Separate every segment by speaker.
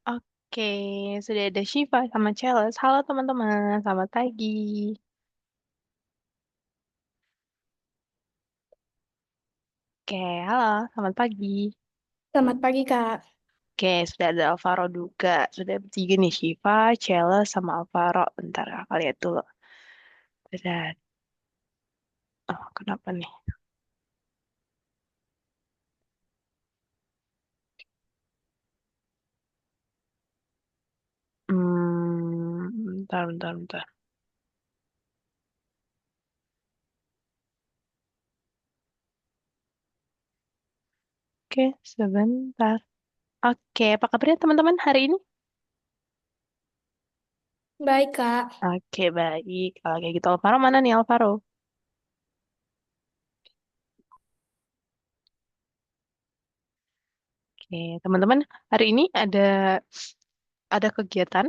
Speaker 1: Oke, sudah ada Shiva sama Chelsea. Halo teman-teman, selamat pagi. Oke, halo, selamat pagi.
Speaker 2: Selamat pagi, Kak.
Speaker 1: Oke, sudah ada Alvaro juga. Sudah bertiga nih, Shiva, Chelsea, sama Alvaro. Bentar, kakak lihat dulu. Sudah, oh, kenapa nih? Bentar, bentar, bentar. Oke, sebentar. Oke, apa kabarnya teman-teman hari ini?
Speaker 2: Baik, Kak.
Speaker 1: Oke, baik. Kalau kayak gitu, Alvaro mana nih, Alvaro? Oke, teman-teman, hari ini ada kegiatan?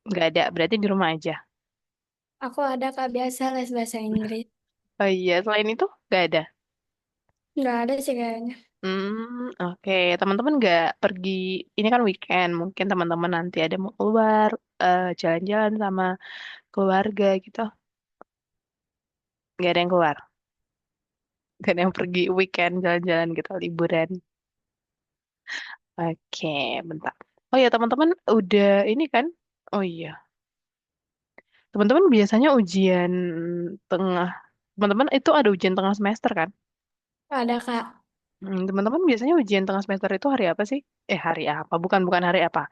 Speaker 1: Nggak ada, berarti di rumah aja.
Speaker 2: Aku ada, Kak, biasa les bahasa Inggris.
Speaker 1: Oh iya, selain itu nggak ada.
Speaker 2: Nggak ada sih kayaknya.
Speaker 1: Oke. Teman-teman nggak pergi, ini kan weekend, mungkin teman-teman nanti ada mau keluar, jalan-jalan sama keluarga gitu. Nggak ada yang keluar, nggak ada yang pergi weekend jalan-jalan gitu, liburan. Oke, bentar. Oh ya, teman-teman udah ini kan? Oh iya, teman-teman biasanya ujian tengah, teman-teman itu ada ujian tengah semester kan?
Speaker 2: Ada, Kak.
Speaker 1: Teman-teman biasanya ujian tengah semester itu hari apa sih? Hari apa? Bukan hari apa?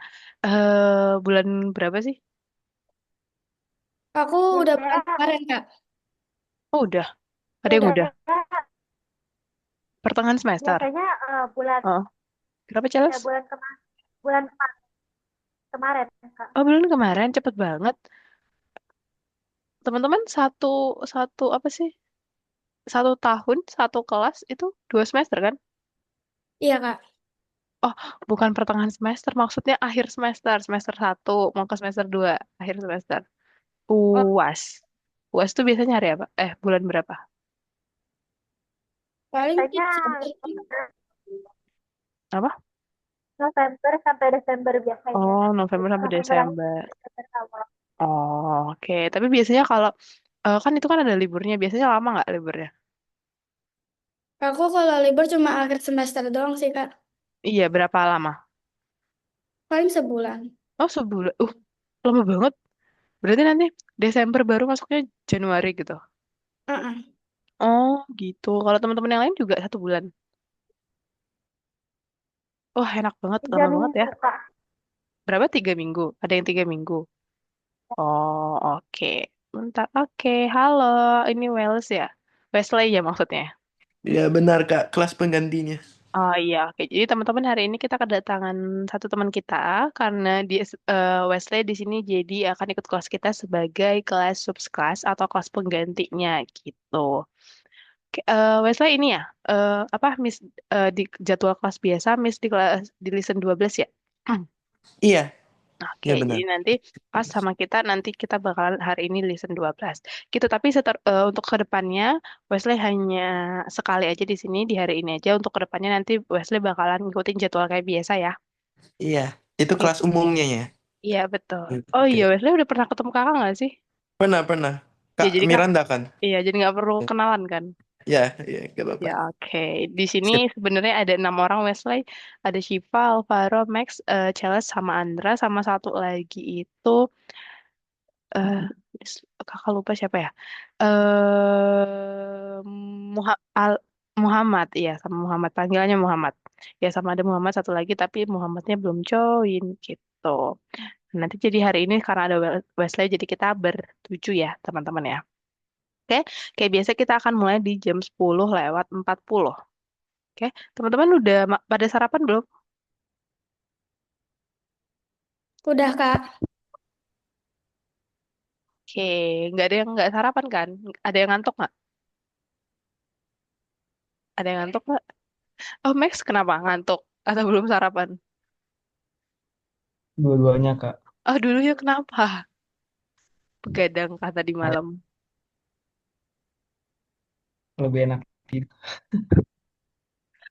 Speaker 1: Bulan berapa sih?
Speaker 2: Aku udah bulan
Speaker 1: Biasanya,
Speaker 2: kemarin, Kak.
Speaker 1: Oh, udah. Ada yang udah.
Speaker 2: Udah.
Speaker 1: Pertengahan semester.
Speaker 2: Biasanya bulan
Speaker 1: Oh, kenapa Charles?
Speaker 2: bulan kemarin, Kak.
Speaker 1: Oh, bulan kemarin cepet banget. Teman-teman satu satu apa sih? 1 tahun, 1 kelas itu 2 semester kan?
Speaker 2: Iya, Kak.
Speaker 1: Oh, bukan pertengahan semester, maksudnya akhir semester, semester 1 mau ke semester 2 akhir semester.
Speaker 2: Oh,
Speaker 1: UAS. UAS itu biasanya hari apa? Bulan berapa?
Speaker 2: paling
Speaker 1: Biasanya
Speaker 2: Desember.
Speaker 1: Apa?
Speaker 2: November sampai Desember biasanya.
Speaker 1: Oh, November sampai
Speaker 2: November akhir,
Speaker 1: Desember.
Speaker 2: Desember awal.
Speaker 1: Oh, oke. Tapi biasanya kalau kan itu kan ada liburnya. Biasanya lama nggak liburnya?
Speaker 2: Aku kalau libur cuma akhir semester doang sih, Kak.
Speaker 1: Iya, berapa lama?
Speaker 2: Paling sebulan.
Speaker 1: Oh, sebulan. Lama banget. Berarti nanti Desember baru masuknya Januari gitu.
Speaker 2: Heeh.
Speaker 1: Oh, gitu. Kalau teman-teman yang lain juga 1 bulan. Wah, enak banget.
Speaker 2: Tiga
Speaker 1: Lama banget ya.
Speaker 2: minggu, Kak.
Speaker 1: Berapa? 3 minggu. Ada yang 3 minggu. Oh, oke. Bentar. Oke, halo. Ini Wales ya? Wesley ya maksudnya.
Speaker 3: Ya benar Kak, kelas penggantinya.
Speaker 1: Oh iya, oke. Jadi teman-teman hari ini kita kedatangan satu teman kita karena dia Wesley di sini jadi akan ikut kelas kita sebagai kelas subclass atau kelas penggantinya gitu. Wesley ini ya, apa Miss di jadwal kelas biasa, Miss di kelas di listen 12 ya?
Speaker 3: Iya,
Speaker 1: Oke,
Speaker 3: iya
Speaker 1: jadi
Speaker 3: benar.
Speaker 1: nanti pas sama kita nanti kita bakalan hari ini listen 12 gitu. Tapi untuk kedepannya Wesley hanya sekali aja di sini di hari ini aja. Untuk kedepannya nanti Wesley bakalan ngikutin jadwal kayak biasa ya.
Speaker 3: Iya, itu
Speaker 1: Iya,
Speaker 3: kelas umumnya ya.
Speaker 1: iya, betul. Oh iya,
Speaker 3: Oke.
Speaker 1: Wesley udah pernah ketemu kakak nggak sih?
Speaker 3: Pernah, pernah.
Speaker 1: Ya
Speaker 3: Kak
Speaker 1: jadi kak,
Speaker 3: Miranda kan?
Speaker 1: iya jadi nggak perlu kenalan kan?
Speaker 3: Ya, iya, gak
Speaker 1: Ya
Speaker 3: apa-apa.
Speaker 1: oke. Di sini
Speaker 3: Sip.
Speaker 1: sebenarnya ada 6 orang Wesley. Ada Shiva, Alvaro, Max, Charles, sama Andra, sama satu lagi itu eh kakak lupa siapa ya? Muhammad, iya sama Muhammad panggilannya Muhammad. Ya sama ada Muhammad satu lagi tapi Muhammadnya belum join gitu. Nanti jadi hari ini karena ada Wesley jadi kita bertujuh ya teman-teman ya. Oke, kayak biasa kita akan mulai di jam 10:40. Oke, teman-teman udah pada sarapan belum?
Speaker 2: Udah, Kak.
Speaker 1: Oke, nggak ada yang nggak sarapan kan? Ada yang ngantuk nggak? Ada yang ngantuk nggak? Oh, Max kenapa ngantuk? Atau belum sarapan?
Speaker 4: Dua-duanya Kak.
Speaker 1: Oh, dulu ya kenapa? Begadang kata di
Speaker 4: Nah,
Speaker 1: malam.
Speaker 4: lebih enak tidur.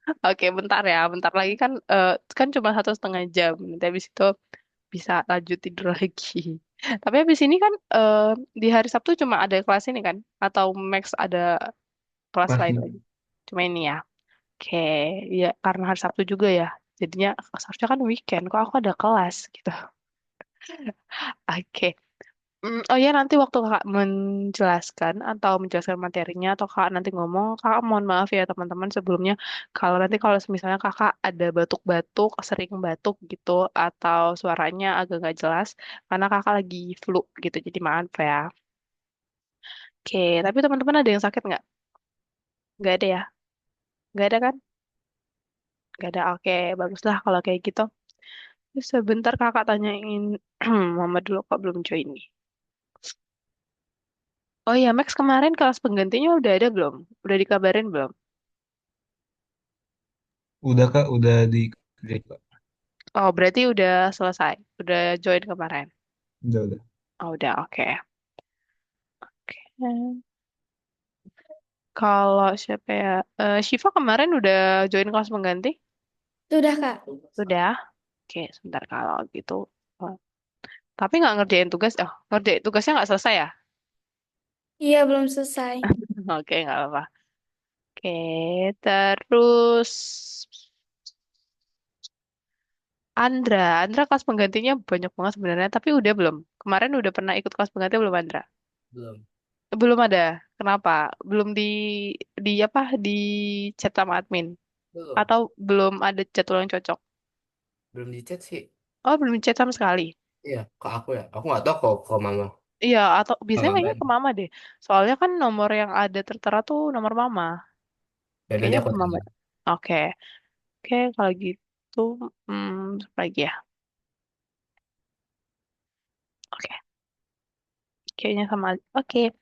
Speaker 1: Oke, bentar ya, bentar lagi kan kan cuma 1,5 jam. Nanti habis itu bisa lanjut tidur lagi. Tapi habis ini kan di hari Sabtu cuma ada kelas ini kan? Atau Max ada kelas lain
Speaker 3: Masih.
Speaker 1: lagi? Cuma ini ya. Oke, ya karena hari Sabtu juga ya. Jadinya seharusnya kan weekend, kok aku ada kelas gitu. Oke. Oh ya nanti waktu kakak menjelaskan atau menjelaskan materinya atau kakak nanti ngomong, kakak mohon maaf ya teman-teman sebelumnya kalau misalnya kakak ada batuk-batuk, sering batuk gitu atau suaranya agak nggak jelas karena kakak lagi flu gitu, jadi maaf ya. Oke, tapi teman-teman ada yang sakit nggak? Nggak ada ya? Nggak ada kan? Nggak ada. Oke, baguslah kalau kayak gitu. Terus sebentar kakak tanyain Mama dulu kok belum join nih. Oh iya, Max kemarin kelas penggantinya udah ada belum? Udah dikabarin belum?
Speaker 4: Udah Kak, udah di kerja Kak.
Speaker 1: Oh, berarti udah selesai. Udah join kemarin.
Speaker 4: Udah.
Speaker 1: Oh, udah, oke. Oke. Kalau siapa ya? Shiva kemarin udah join kelas pengganti?
Speaker 2: Sudah, Kak.
Speaker 1: Sudah. Oke, sebentar kalau gitu. Oh. Tapi nggak ngerjain tugas. Oh, ngerjain tugasnya nggak selesai ya?
Speaker 2: Iya, belum selesai.
Speaker 1: Oke, nggak apa-apa. Oke, terus Andra kelas penggantinya banyak banget sebenarnya. Tapi udah belum? Kemarin udah pernah ikut kelas pengganti belum Andra?
Speaker 3: Belum.
Speaker 1: Belum ada. Kenapa? Belum di apa? Di chat sama admin
Speaker 3: Belum.
Speaker 1: atau belum ada jadwal yang cocok?
Speaker 3: Belum di chat sih.
Speaker 1: Oh, belum chat sama sekali.
Speaker 3: Iya, ke aku ya. Aku nggak tahu kok mama.
Speaker 1: Iya, atau biasanya
Speaker 3: Mama
Speaker 1: kayaknya ke
Speaker 3: Ben.
Speaker 1: mama deh. Soalnya kan nomor yang ada tertera tuh nomor mama.
Speaker 3: Dan nanti
Speaker 1: Kayaknya
Speaker 3: aku
Speaker 1: ke mama.
Speaker 3: tanya.
Speaker 1: Oke. Oke, kalau gitu apa lagi ya? Oke. Kayaknya sama. Oke.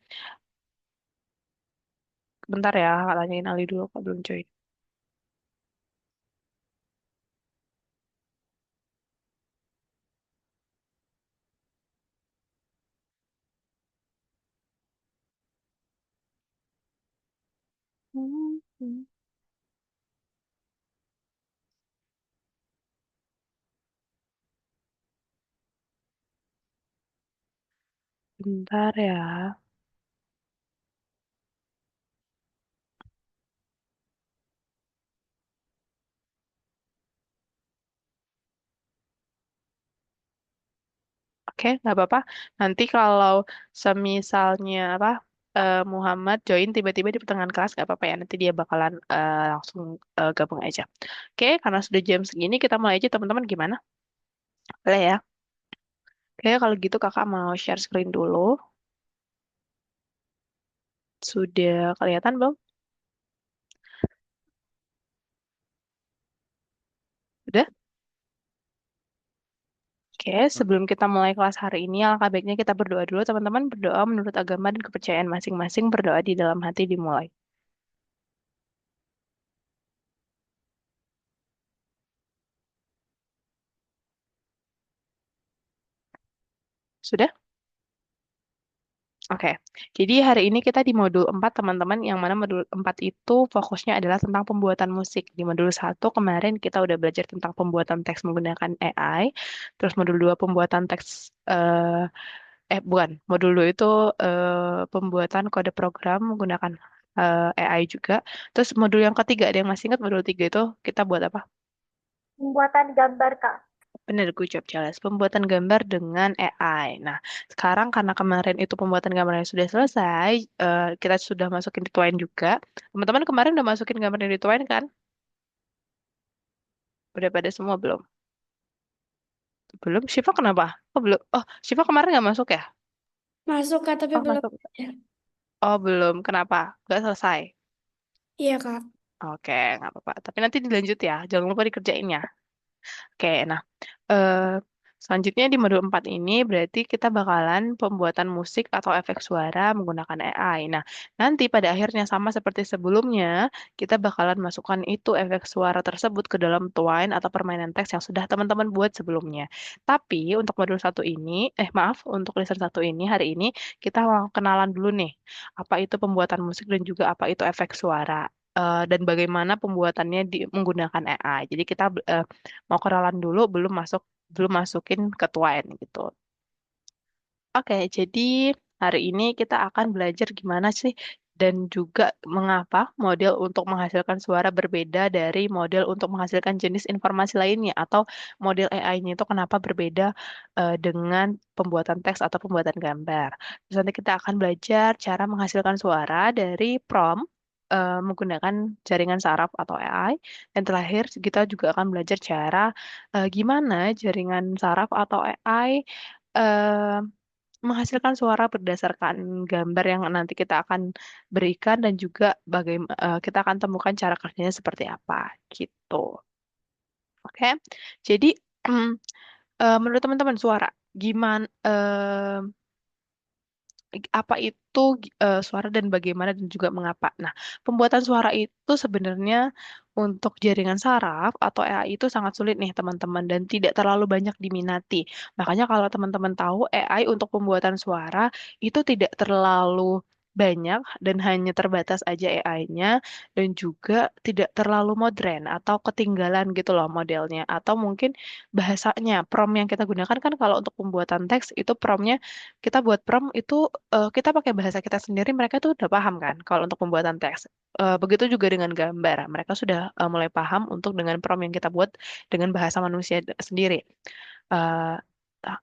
Speaker 1: Bentar ya, kakak tanyain Ali dulu kok belum join. Hmm, hmm. Bentar ya. Oke, nggak apa-apa. Nanti kalau semisalnya apa Muhammad join tiba-tiba di pertengahan kelas nggak apa-apa ya. Nanti dia bakalan langsung gabung aja. Oke, karena sudah jam segini kita mulai aja teman-teman gimana? Boleh ya? Oke, kalau gitu kakak mau share screen dulu. Sudah kelihatan belum? Udah? Oke, sebelum kita mulai kelas hari ini, alangkah baiknya kita berdoa dulu, teman-teman. Berdoa menurut agama dan kepercayaan masing-masing. Berdoa di dalam hati dimulai. Sudah? Oke, jadi hari ini kita di modul 4 teman-teman, yang mana modul 4 itu fokusnya adalah tentang pembuatan musik. Di modul 1 kemarin kita udah belajar tentang pembuatan teks menggunakan AI, terus modul 2 pembuatan teks, bukan, modul 2 itu pembuatan kode program menggunakan AI juga. Terus modul yang ketiga, ada yang masih ingat modul 3 itu kita buat apa?
Speaker 2: Pembuatan gambar, Kak.
Speaker 1: Benar, gue jawab jelas. Pembuatan gambar dengan AI. Nah, sekarang karena kemarin itu pembuatan gambarnya sudah selesai, kita sudah masukin di Twine juga. Teman-teman kemarin udah masukin gambarnya di Twine kan? Udah pada semua belum? Belum? Shiva kenapa? Oh, belum. Oh, Shiva kemarin nggak masuk ya?
Speaker 2: Masuk, Kak, tapi
Speaker 1: Oh,
Speaker 2: belum.
Speaker 1: masuk.
Speaker 2: Ya.
Speaker 1: Oh, belum. Kenapa? Nggak selesai.
Speaker 2: Iya, Kak.
Speaker 1: Oke, nggak apa-apa. Tapi nanti dilanjut ya. Jangan lupa dikerjain ya. Oke, nah. Eh, Selanjutnya di modul 4 ini berarti kita bakalan pembuatan musik atau efek suara menggunakan AI. Nah, nanti pada akhirnya sama seperti sebelumnya, kita bakalan masukkan itu efek suara tersebut ke dalam Twine atau permainan teks yang sudah teman-teman buat sebelumnya. Tapi untuk modul satu ini, maaf, untuk lesson satu ini, hari ini kita mau kenalan dulu nih, apa itu pembuatan musik dan juga apa itu efek suara. dan bagaimana pembuatannya menggunakan AI. Jadi kita mau kenalan dulu, belum masukin ketuaan gitu. Oke, jadi hari ini kita akan belajar gimana sih dan juga mengapa model untuk menghasilkan suara berbeda dari model untuk menghasilkan jenis informasi lainnya atau model AI-nya itu kenapa berbeda dengan pembuatan teks atau pembuatan gambar. Terus nanti kita akan belajar cara menghasilkan suara dari prompt menggunakan jaringan saraf atau AI. Dan terakhir kita juga akan belajar cara gimana jaringan saraf atau AI menghasilkan suara berdasarkan gambar yang nanti kita akan berikan dan juga bagaimana kita akan temukan cara kerjanya seperti apa gitu. Oke. Jadi menurut teman-teman suara gimana apa itu suara dan bagaimana dan juga mengapa. Nah, pembuatan suara itu sebenarnya untuk jaringan saraf atau AI itu sangat sulit nih teman-teman dan tidak terlalu banyak diminati. Makanya kalau teman-teman tahu AI untuk pembuatan suara itu tidak terlalu banyak dan hanya terbatas aja AI-nya dan juga tidak terlalu modern atau ketinggalan gitu loh modelnya atau mungkin bahasanya prompt yang kita gunakan kan kalau untuk pembuatan teks itu promptnya kita buat prompt itu kita pakai bahasa kita sendiri, mereka tuh udah paham kan kalau untuk pembuatan teks. Begitu juga dengan gambar, mereka sudah mulai paham untuk dengan prompt yang kita buat dengan bahasa manusia sendiri. Eh, ah,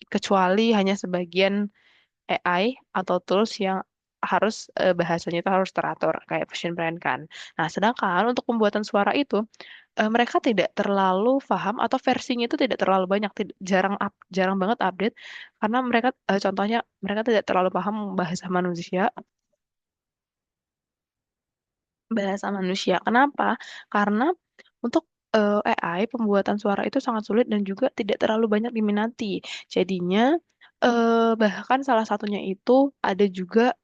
Speaker 1: Kecuali hanya sebagian AI atau tools yang harus bahasanya itu harus teratur kayak Vision Brand kan. Nah, sedangkan untuk pembuatan suara itu mereka tidak terlalu paham atau versinya itu tidak terlalu banyak, jarang banget update karena mereka contohnya mereka tidak terlalu paham bahasa manusia. Kenapa? Karena untuk AI pembuatan suara itu sangat sulit dan juga tidak terlalu banyak diminati. Jadinya bahkan salah satunya itu ada juga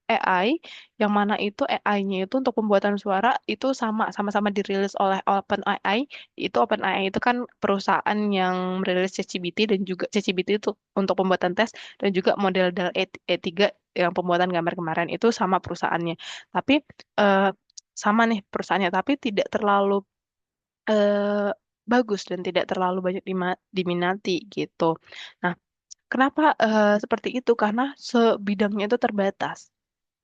Speaker 1: AI yang mana itu AI-nya itu untuk pembuatan suara itu sama-sama dirilis oleh OpenAI. Itu OpenAI itu kan perusahaan yang merilis ChatGPT dan juga ChatGPT itu untuk pembuatan tes dan juga model DALL-E 3 yang pembuatan gambar kemarin itu sama perusahaannya. Tapi eh, sama nih perusahaannya, tapi tidak terlalu eh, bagus dan tidak terlalu banyak diminati gitu. Nah, kenapa seperti itu? Karena sebidangnya itu terbatas.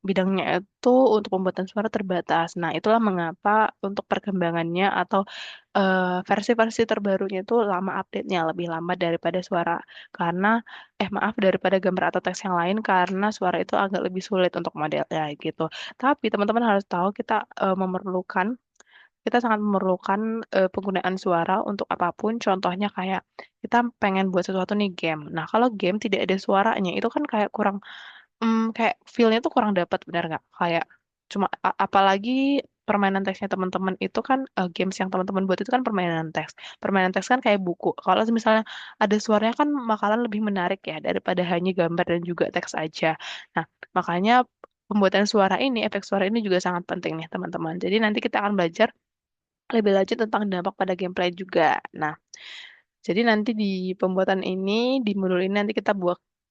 Speaker 1: Bidangnya itu untuk pembuatan suara terbatas. Nah, itulah mengapa untuk perkembangannya atau versi-versi terbarunya itu lama update-nya, lebih lama daripada suara. Karena, maaf, daripada gambar atau teks yang lain, karena suara itu agak lebih sulit untuk modelnya gitu. Tapi teman-teman harus tahu kita sangat memerlukan penggunaan suara untuk apapun. Contohnya kayak kita pengen buat sesuatu nih game. Nah, kalau game tidak ada suaranya, itu kan kayak kurang kayak feel-nya tuh kurang dapat benar nggak? Kayak cuma apalagi permainan teksnya teman-teman itu kan games yang teman-teman buat itu kan permainan teks. Permainan teks kan kayak buku. Kalau misalnya ada suaranya kan bakalan lebih menarik ya daripada hanya gambar dan juga teks aja. Nah, makanya pembuatan suara ini, efek suara ini juga sangat penting nih teman-teman. Jadi nanti kita akan belajar lebih lanjut tentang dampak pada gameplay juga. Nah, jadi nanti di pembuatan ini, di modul ini nanti kita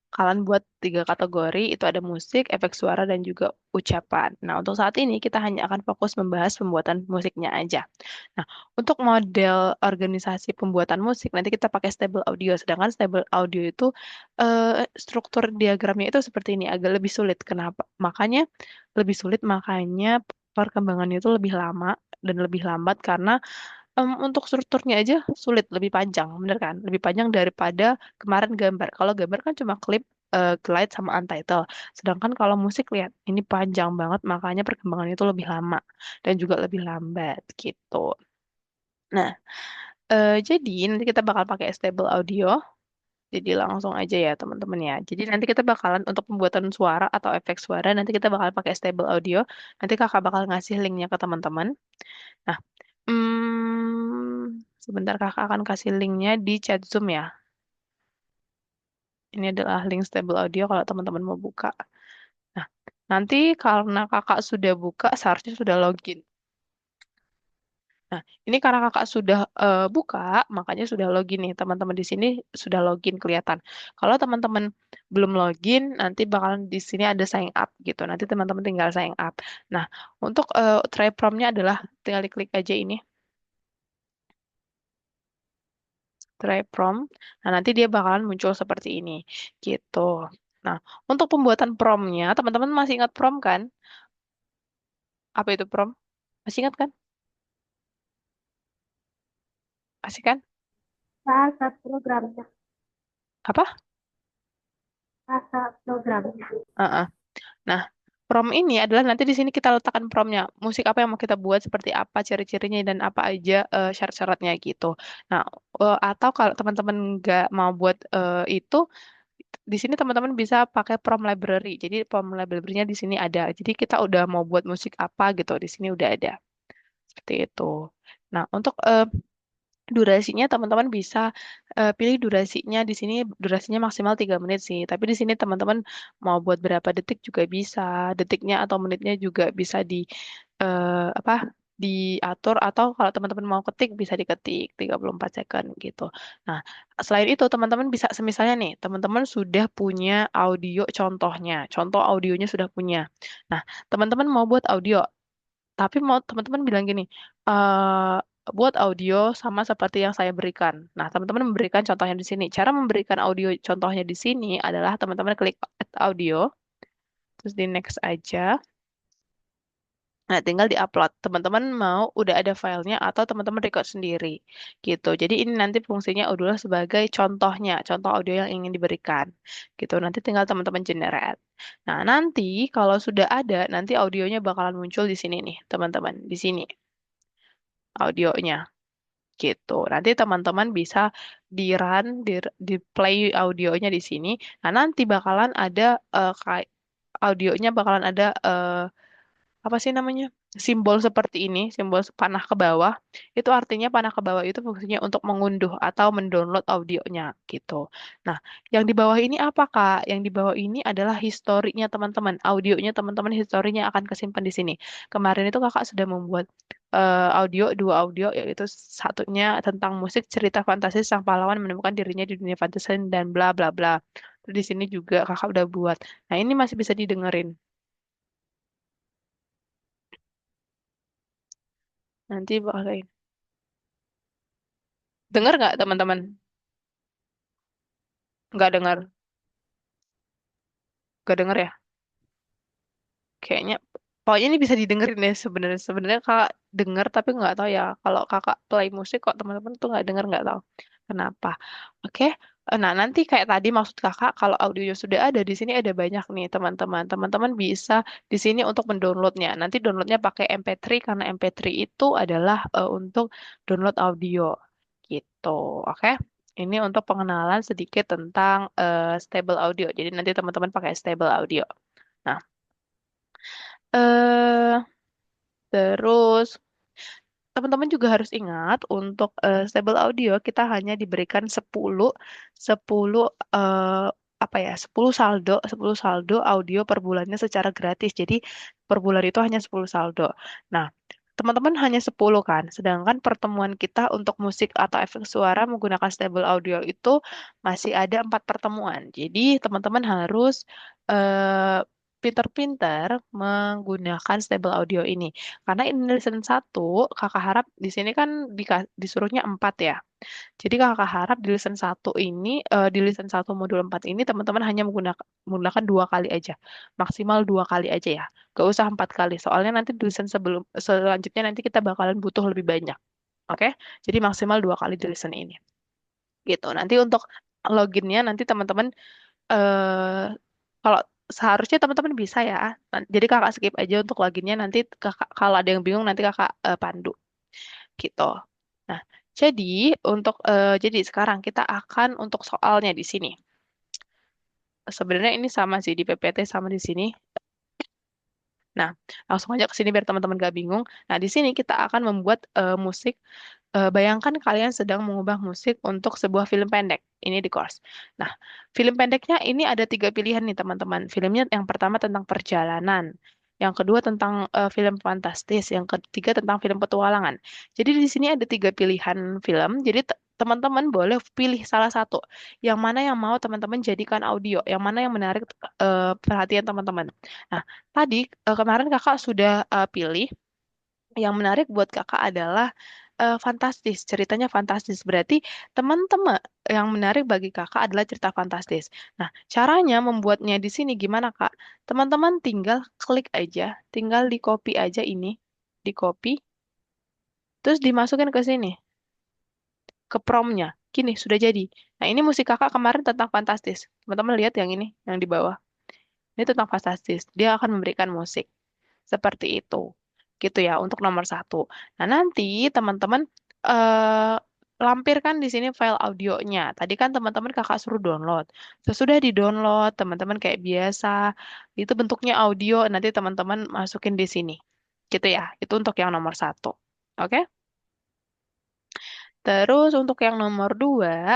Speaker 1: kalian buat 3 kategori, itu ada musik, efek suara, dan juga ucapan. Nah, untuk saat ini kita hanya akan fokus membahas pembuatan musiknya aja. Nah, untuk model organisasi pembuatan musik, nanti kita pakai stable audio. Sedangkan stable audio itu struktur diagramnya itu seperti ini, agak lebih sulit. Kenapa? Makanya perkembangannya itu lebih lama dan lebih lambat karena untuk strukturnya aja sulit, lebih panjang, bener kan? Lebih panjang daripada kemarin gambar. Kalau gambar kan cuma klip, glide sama untitled. Sedangkan kalau musik lihat, ini panjang banget, makanya perkembangannya itu lebih lama dan juga lebih lambat gitu. Nah, jadi nanti kita bakal pakai stable audio. Jadi langsung aja ya teman-teman ya. Jadi nanti kita bakalan untuk pembuatan suara atau efek suara, nanti kita bakal pakai stable audio. Nanti kakak bakal ngasih linknya ke teman-teman. Nah, sebentar kakak akan kasih linknya di chat Zoom ya. Ini adalah link stable audio kalau teman-teman mau buka. Nah, nanti karena kakak sudah buka, seharusnya sudah login. Nah, ini karena kakak sudah buka, makanya sudah login nih. Teman-teman di sini sudah login kelihatan. Kalau teman-teman belum login, nanti bakalan di sini ada sign up gitu. Nanti teman-teman tinggal sign up. Nah, untuk try prompt-nya adalah tinggal diklik aja ini, try prompt. Nah, nanti dia bakalan muncul seperti ini, gitu. Nah, untuk pembuatan prompt-nya, teman-teman masih ingat prompt kan? Apa itu prompt? Masih ingat kan? Masih kan?
Speaker 2: Bahasa programnya.
Speaker 1: Apa?
Speaker 2: Bahasa programnya.
Speaker 1: Heeh. Nah, prompt ini adalah nanti di sini kita letakkan promptnya. Musik apa yang mau kita buat, seperti apa ciri-cirinya, dan apa aja syarat-syaratnya gitu. Nah, atau kalau teman-teman nggak mau buat itu, di sini teman-teman bisa pakai prompt library. Jadi prompt library-nya di sini ada. Jadi kita udah mau buat musik apa gitu, di sini udah ada. Seperti itu. Nah, untuk durasinya teman-teman bisa pilih durasinya di sini, durasinya maksimal 3 menit sih. Tapi di sini teman-teman mau buat berapa detik juga bisa. Detiknya atau menitnya juga bisa di apa, diatur, atau kalau teman-teman mau ketik bisa diketik 34 second gitu. Nah, selain itu teman-teman bisa, semisalnya nih, teman-teman sudah punya audio contohnya. Contoh audionya sudah punya. Nah, teman-teman mau buat audio, tapi mau teman-teman bilang gini, buat audio sama seperti yang saya berikan. Nah, teman-teman memberikan contohnya di sini. Cara memberikan audio contohnya di sini adalah teman-teman klik add audio, terus di next aja. Nah, tinggal di-upload. Teman-teman mau udah ada filenya atau teman-teman record sendiri gitu. Jadi ini nanti fungsinya adalah sebagai contohnya, contoh audio yang ingin diberikan gitu. Nanti tinggal teman-teman generate. Nah, nanti kalau sudah ada, nanti audionya bakalan muncul di sini nih, teman-teman. Di sini audionya gitu. Nanti teman-teman bisa di-run, di play audionya di sini. Nah, nanti bakalan ada kayak audionya bakalan ada apa sih namanya? Simbol seperti ini, simbol panah ke bawah. Itu artinya panah ke bawah itu fungsinya untuk mengunduh atau mendownload audionya gitu. Nah, yang di bawah ini apa, Kak? Yang di bawah ini adalah historinya teman-teman. Audionya teman-teman, historinya akan kesimpan di sini. Kemarin itu Kakak sudah membuat audio, dua audio, yaitu satunya tentang musik, cerita fantasi sang pahlawan menemukan dirinya di dunia fantasi dan bla bla bla. Terus di sini juga Kakak udah buat. Nah, ini masih bisa didengerin. Nanti bakal dengar nggak teman-teman? Nggak dengar, nggak dengar ya? Kayaknya, pokoknya ini bisa didengerin ya sebenarnya. Sebenarnya kakak dengar tapi nggak tahu ya. Kalau kakak play musik kok teman-teman tuh nggak dengar, nggak tahu kenapa. Oke. Nah, nanti kayak tadi maksud kakak, kalau audionya sudah ada di sini, ada banyak nih teman-teman. Teman-teman bisa di sini untuk mendownloadnya. Nanti downloadnya pakai MP3 karena MP3 itu adalah untuk download audio gitu. Oke. Ini untuk pengenalan sedikit tentang stable audio. Jadi nanti teman-teman pakai stable audio. Nah, eh terus teman-teman juga harus ingat untuk stable audio kita hanya diberikan 10 10 apa ya, 10 saldo audio per bulannya secara gratis. Jadi per bulan itu hanya 10 saldo. Nah, teman-teman hanya 10 kan. Sedangkan pertemuan kita untuk musik atau efek suara menggunakan stable audio itu masih ada 4 pertemuan. Jadi teman-teman harus eh, pinter-pinter menggunakan stable audio ini. Karena ini listen satu, kakak harap di sini kan disuruhnya 4 ya. Jadi kakak harap di listen satu ini, di listen satu modul 4 ini teman-teman hanya menggunakan 2 kali aja. Maksimal 2 kali aja ya. Gak usah 4 kali. Soalnya nanti di listen selanjutnya nanti kita bakalan butuh lebih banyak. Oke? Jadi maksimal 2 kali di listen ini. Gitu. Nanti untuk loginnya nanti teman-teman eh kalau seharusnya teman-teman bisa ya. Jadi kakak skip aja untuk loginnya, nanti kakak kalau ada yang bingung nanti kakak pandu gitu. Nah, jadi untuk jadi sekarang kita akan untuk soalnya di sini. Sebenarnya ini sama sih di PPT sama di sini. Nah, langsung aja ke sini biar teman-teman gak bingung. Nah, di sini kita akan membuat musik. Bayangkan kalian sedang mengubah musik untuk sebuah film pendek. Ini di course. Nah, film pendeknya ini ada 3 pilihan nih teman-teman. Filmnya yang pertama tentang perjalanan. yang kedua tentang film fantastis, yang ketiga tentang film petualangan. Jadi di sini ada tiga pilihan film. Jadi teman-teman boleh pilih salah satu. Yang mana yang mau teman-teman jadikan audio, yang mana yang menarik perhatian teman-teman. Nah, tadi kemarin kakak sudah pilih. Yang menarik buat kakak adalah fantastis, ceritanya fantastis. Berarti teman-teman yang menarik bagi kakak adalah cerita fantastis. Nah, caranya membuatnya di sini gimana, Kak? Teman-teman tinggal klik aja, tinggal di copy aja ini, di copy, terus dimasukin ke sini, ke promnya. Gini, sudah jadi. Nah, ini musik kakak kemarin tentang fantastis. Teman-teman lihat yang ini, yang di bawah. Ini tentang fantastis. Dia akan memberikan musik. Seperti itu. Gitu ya, untuk nomor satu. Nah, nanti teman-teman eh lampirkan di sini file audionya. Tadi kan teman-teman kakak suruh download. Sesudah di-download, teman-teman kayak biasa, itu bentuknya audio, nanti teman-teman masukin di sini. Gitu ya, itu untuk yang nomor satu. Oke? Terus untuk yang nomor dua,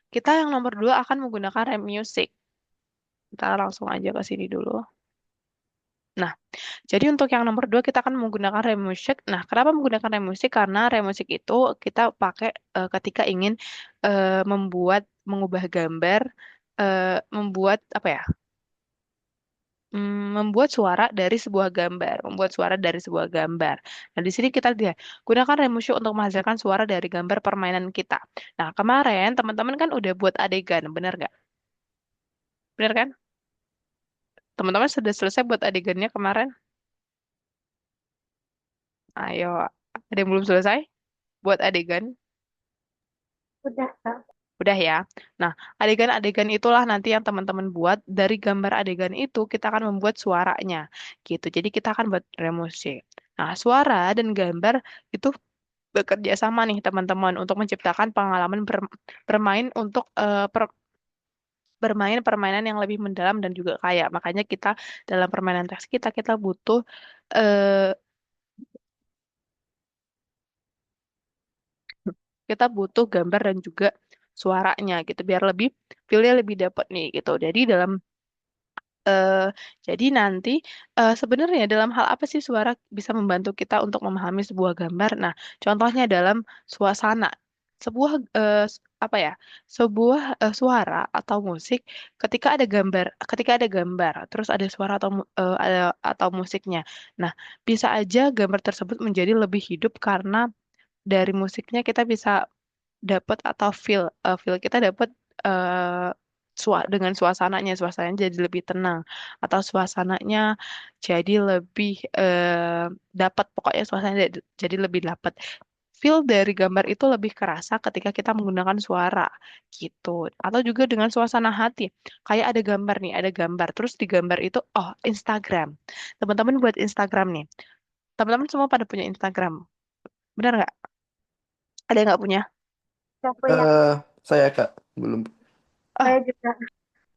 Speaker 1: kita yang nomor dua akan menggunakan rem music. Kita langsung aja ke sini dulu. Nah, jadi untuk yang nomor dua kita akan menggunakan rem musik. Nah, kenapa menggunakan rem musik? Karena rem musik itu kita pakai ketika ingin mengubah gambar, membuat apa ya? Membuat suara dari sebuah gambar, membuat suara dari sebuah gambar. Nah, di sini kita lihat, gunakan rem musik untuk menghasilkan suara dari gambar permainan kita. Nah, kemarin teman-teman kan udah buat adegan, benar nggak? Benar kan? Teman-teman sudah selesai buat adegannya kemarin? Ayo, ada yang belum selesai buat adegan?
Speaker 2: Udah, Kak.
Speaker 1: Udah ya. Nah, adegan-adegan itulah nanti yang teman-teman buat. Dari gambar adegan itu, kita akan membuat suaranya. Gitu. Jadi kita akan buat musik. Nah, suara dan gambar itu bekerja sama nih, teman-teman, untuk menciptakan pengalaman bermain untuk bermain permainan yang lebih mendalam dan juga kaya. Makanya kita dalam permainan teks kita butuh eh, gambar dan juga suaranya gitu biar lebih feel-nya lebih dapet nih gitu. Eh, jadi nanti sebenarnya dalam hal apa sih suara bisa membantu kita untuk memahami sebuah gambar? Nah, contohnya dalam suasana, sebuah apa ya, sebuah suara atau musik ketika ada gambar, terus ada suara atau musiknya. Nah, bisa aja gambar tersebut menjadi lebih hidup karena dari musiknya kita bisa dapat atau feel kita dapat eh dengan suasananya jadi lebih tenang atau suasananya jadi lebih dapat pokoknya suasananya jadi lebih dapat feel dari gambar itu lebih kerasa ketika kita menggunakan suara gitu atau juga dengan suasana hati kayak ada gambar nih ada gambar terus di gambar itu oh Instagram teman-teman buat Instagram nih teman-teman semua pada punya Instagram benar nggak ada yang nggak punya.
Speaker 2: Aku punya.
Speaker 3: Eh, saya Kak belum
Speaker 1: Oh,
Speaker 2: Saya juga.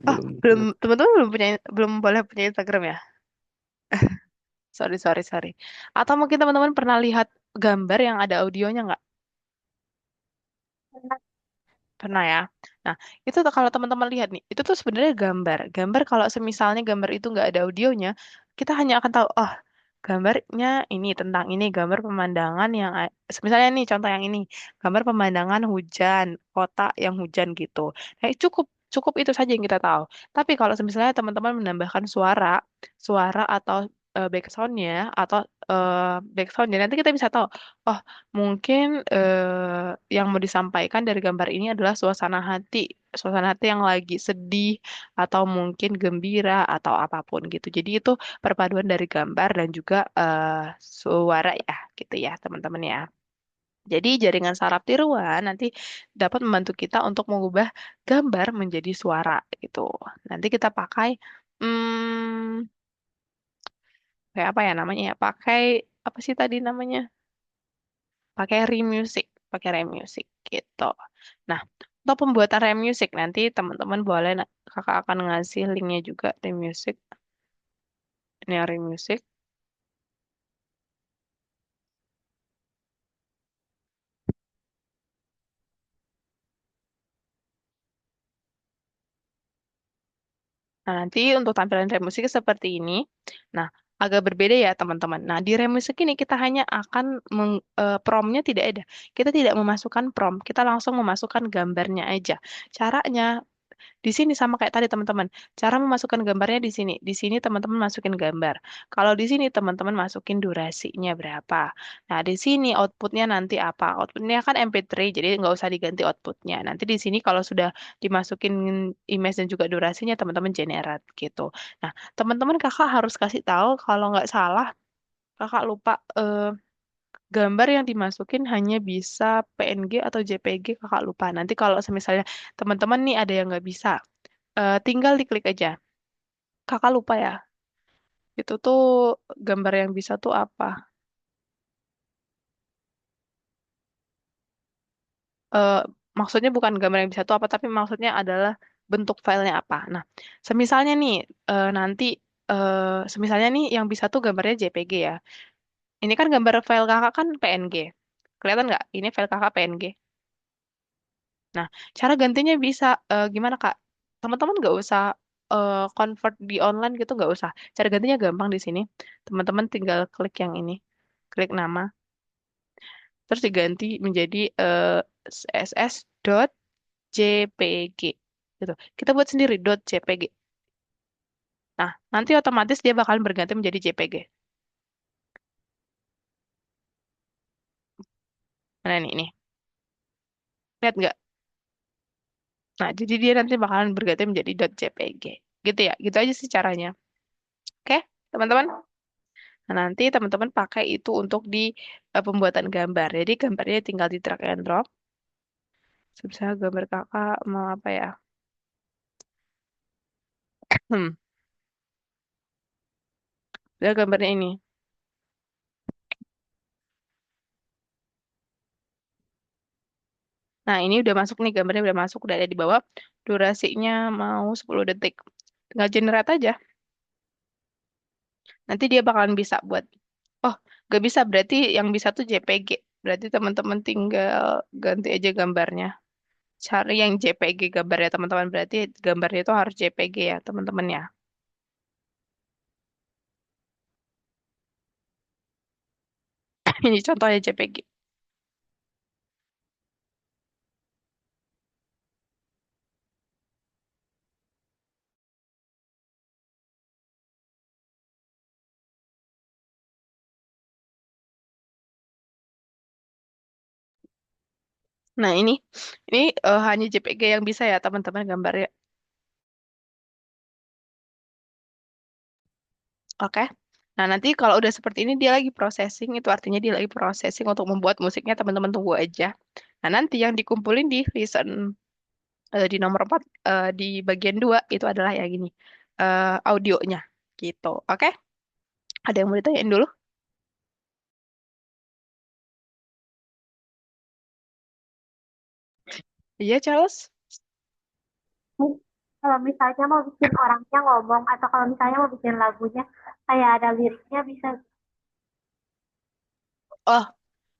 Speaker 1: oh,
Speaker 3: belum
Speaker 1: belum
Speaker 3: punya.
Speaker 1: teman-teman belum boleh punya Instagram ya? Sorry, sorry, sorry. Atau mungkin teman-teman pernah lihat gambar yang ada audionya nggak? Pernah ya. Nah, itu tuh kalau teman-teman lihat nih, itu tuh sebenarnya gambar. Gambar kalau semisalnya gambar itu nggak ada audionya, kita hanya akan tahu, oh, gambarnya ini tentang ini, gambar pemandangan yang, misalnya nih contoh yang ini, gambar pemandangan hujan, kota yang hujan gitu. Nah, cukup cukup itu saja yang kita tahu. Tapi kalau misalnya teman-teman menambahkan suara atau backsoundnya atau backsoundnya, nanti kita bisa tahu, oh mungkin yang mau disampaikan dari gambar ini adalah suasana hati yang lagi sedih atau mungkin gembira atau apapun gitu. Jadi itu perpaduan dari gambar dan juga suara ya, gitu ya teman-teman ya. Jadi jaringan saraf tiruan nanti dapat membantu kita untuk mengubah gambar menjadi suara gitu. Nanti kita pakai kayak apa ya namanya ya? Pakai apa sih tadi namanya? Pakai rem music gitu. Nah, untuk pembuatan rem music nanti teman-teman boleh kakak akan ngasih linknya juga rem music. Ini rem music. Nah, nanti untuk tampilan rem musik seperti ini. Nah, agak berbeda ya teman-teman. Nah, di rem musik ini kita hanya akan promnya tidak ada. Kita tidak memasukkan prom, kita langsung memasukkan gambarnya aja. Caranya di sini sama kayak tadi teman-teman. Cara memasukkan gambarnya di sini. Di sini teman-teman masukin gambar. Kalau di sini teman-teman masukin durasinya berapa. Nah, di sini outputnya nanti apa? Outputnya kan MP3, jadi nggak usah diganti outputnya. Nanti di sini kalau sudah dimasukin image dan juga durasinya, teman-teman generate gitu. Nah, teman-teman kakak harus kasih tahu kalau nggak salah, kakak lupa gambar yang dimasukin hanya bisa PNG atau JPG, kakak lupa. Nanti kalau misalnya teman-teman nih ada yang nggak bisa, tinggal diklik aja. Kakak lupa ya. Itu tuh gambar yang bisa tuh apa? Eh, Maksudnya bukan gambar yang bisa tuh apa, tapi maksudnya adalah bentuk filenya apa. Nah, semisalnya nih nanti semisalnya nih yang bisa tuh gambarnya JPG ya. Ini kan gambar file kakak kan PNG. Kelihatan nggak? Ini file kakak PNG. Nah, cara gantinya bisa gimana Kak? Teman-teman nggak usah convert di online gitu nggak usah. Cara gantinya gampang di sini. Teman-teman tinggal klik yang ini, klik nama, terus diganti menjadi css.jpg gitu. Kita buat sendiri .jpg. Nah, nanti otomatis dia bakalan berganti menjadi JPG. Nah, ini. Lihat nggak? Nah, jadi dia nanti bakalan berganti menjadi .jpg. Gitu ya. Gitu aja sih caranya. Oke, teman-teman? Nah, nanti teman-teman pakai itu untuk di pembuatan gambar. Jadi gambarnya tinggal di drag and drop. Misalnya gambar kakak mau apa ya? Hmm, Udah gambarnya ini. Nah, ini udah masuk nih, gambarnya udah masuk, udah ada di bawah. Durasinya mau 10 detik. Tinggal generate aja. Nanti dia bakalan bisa buat. Oh, gak bisa, berarti yang bisa tuh JPG. Berarti teman-teman tinggal ganti aja gambarnya. Cari yang JPG gambarnya teman-teman. Berarti gambarnya itu harus JPG ya teman-teman ya. Ini contohnya JPG. Nah, ini hanya JPG yang bisa ya teman-teman gambarnya. Oke. Nah, nanti kalau udah seperti ini dia lagi processing, itu artinya dia lagi processing untuk membuat musiknya, teman-teman tunggu aja. Nah, nanti yang dikumpulin di listen di nomor 4 di bagian 2 itu adalah yang gini. Audionya gitu. Oke? Ada yang mau ditanyain dulu? Iya, Charles?
Speaker 5: Kalau misalnya mau bikin orangnya ngomong atau kalau misalnya mau bikin lagunya kayak ada liriknya bisa.
Speaker 1: Oh,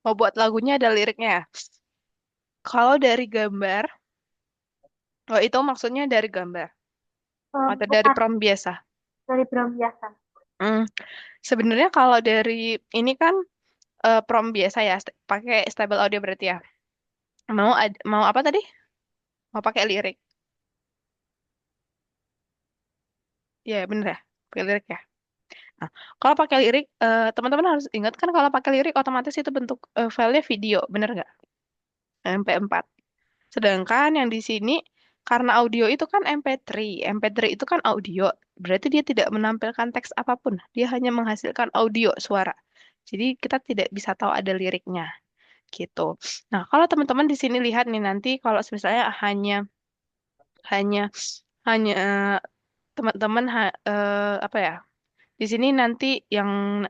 Speaker 1: mau buat lagunya ada liriknya ya? Kalau dari gambar, oh itu maksudnya dari gambar atau dari
Speaker 5: Bukan
Speaker 1: prompt biasa?
Speaker 5: dari drum biasa.
Speaker 1: Hmm, Sebenarnya kalau dari ini kan prompt biasa ya, pakai stable audio berarti ya. Mau apa tadi? Mau pakai lirik? Iya, bener ya? Pakai lirik ya? Nah, kalau pakai lirik, teman-teman harus ingat kan kalau pakai lirik otomatis itu bentuk filenya video, bener nggak? MP4. Sedangkan yang di sini, karena audio itu kan MP3, MP3 itu kan audio, berarti dia tidak menampilkan teks apapun, dia hanya menghasilkan audio suara. Jadi kita tidak bisa tahu ada liriknya, gitu. Nah, kalau teman-teman di sini lihat nih nanti, kalau misalnya hanya hanya teman-teman apa ya? Di sini nanti yang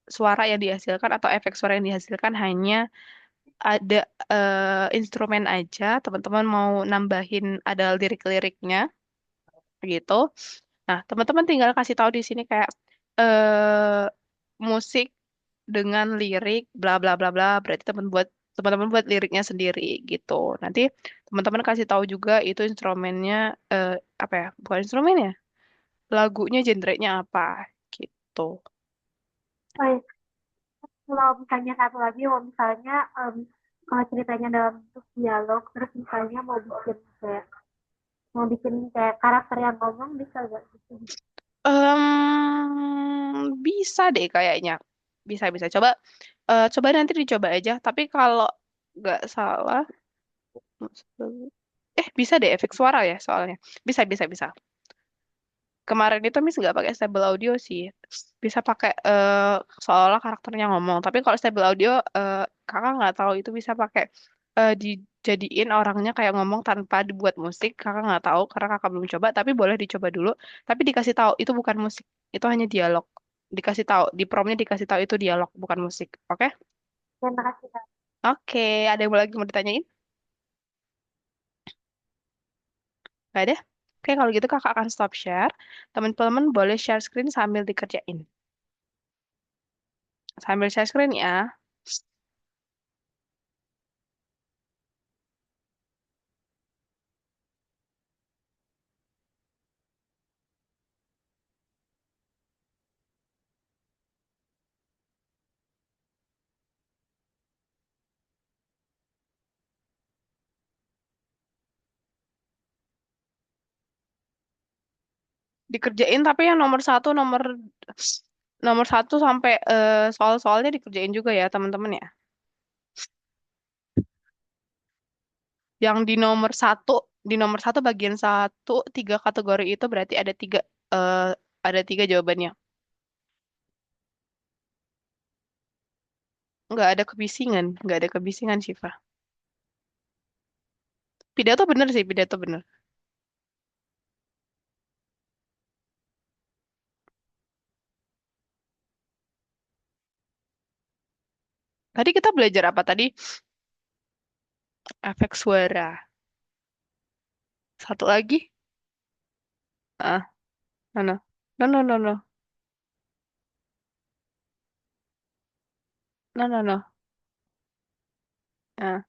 Speaker 1: suara yang dihasilkan atau efek suara yang dihasilkan hanya ada instrumen aja. Teman-teman mau nambahin ada lirik-liriknya gitu. Nah, teman-teman tinggal kasih tahu di sini kayak eh musik dengan lirik bla bla bla bla. Berarti teman-teman buat liriknya sendiri gitu. Nanti teman-teman kasih tahu juga itu instrumennya apa ya? Bukan instrumen ya? lagunya genrenya apa gitu.
Speaker 5: Oh, iya. Kalau misalnya satu lagi, kalau misalnya kalau ceritanya dalam bentuk dialog, terus misalnya mau bikin kayak karakter yang ngomong bisa gak gitu?
Speaker 1: Bisa deh kayaknya. Bisa bisa. Coba nanti dicoba aja. Tapi kalau nggak salah, bisa deh efek suara ya soalnya. Bisa bisa bisa. Kemarin itu Miss nggak pakai stable audio sih. Bisa pakai seolah karakternya ngomong. Tapi kalau stable audio kakak nggak tahu itu bisa pakai dijadiin orangnya kayak ngomong tanpa dibuat musik. Kakak nggak tahu karena kakak belum coba. Tapi boleh dicoba dulu. Tapi dikasih tahu itu bukan musik. Itu hanya dialog. Dikasih tahu di promnya dikasih tahu itu dialog bukan musik. Oke?
Speaker 5: Terima kasih, Kak.
Speaker 1: Oke. Ada yang lagi mau ditanyain? Nggak ada? Oke, kalau gitu kakak akan stop share. Teman-teman boleh share screen sambil dikerjain. Sambil share screen ya. Dikerjain tapi yang nomor satu sampai soal-soalnya dikerjain juga ya teman-teman ya. Yang di nomor satu bagian satu tiga kategori itu berarti eh, ada tiga jawabannya. Nggak ada kebisingan Syifa. Pidato bener sih, pidato bener. Tadi kita belajar apa tadi? Efek suara. Satu lagi? Ah, no, no, no, no, no, no, no, no, no. Ah.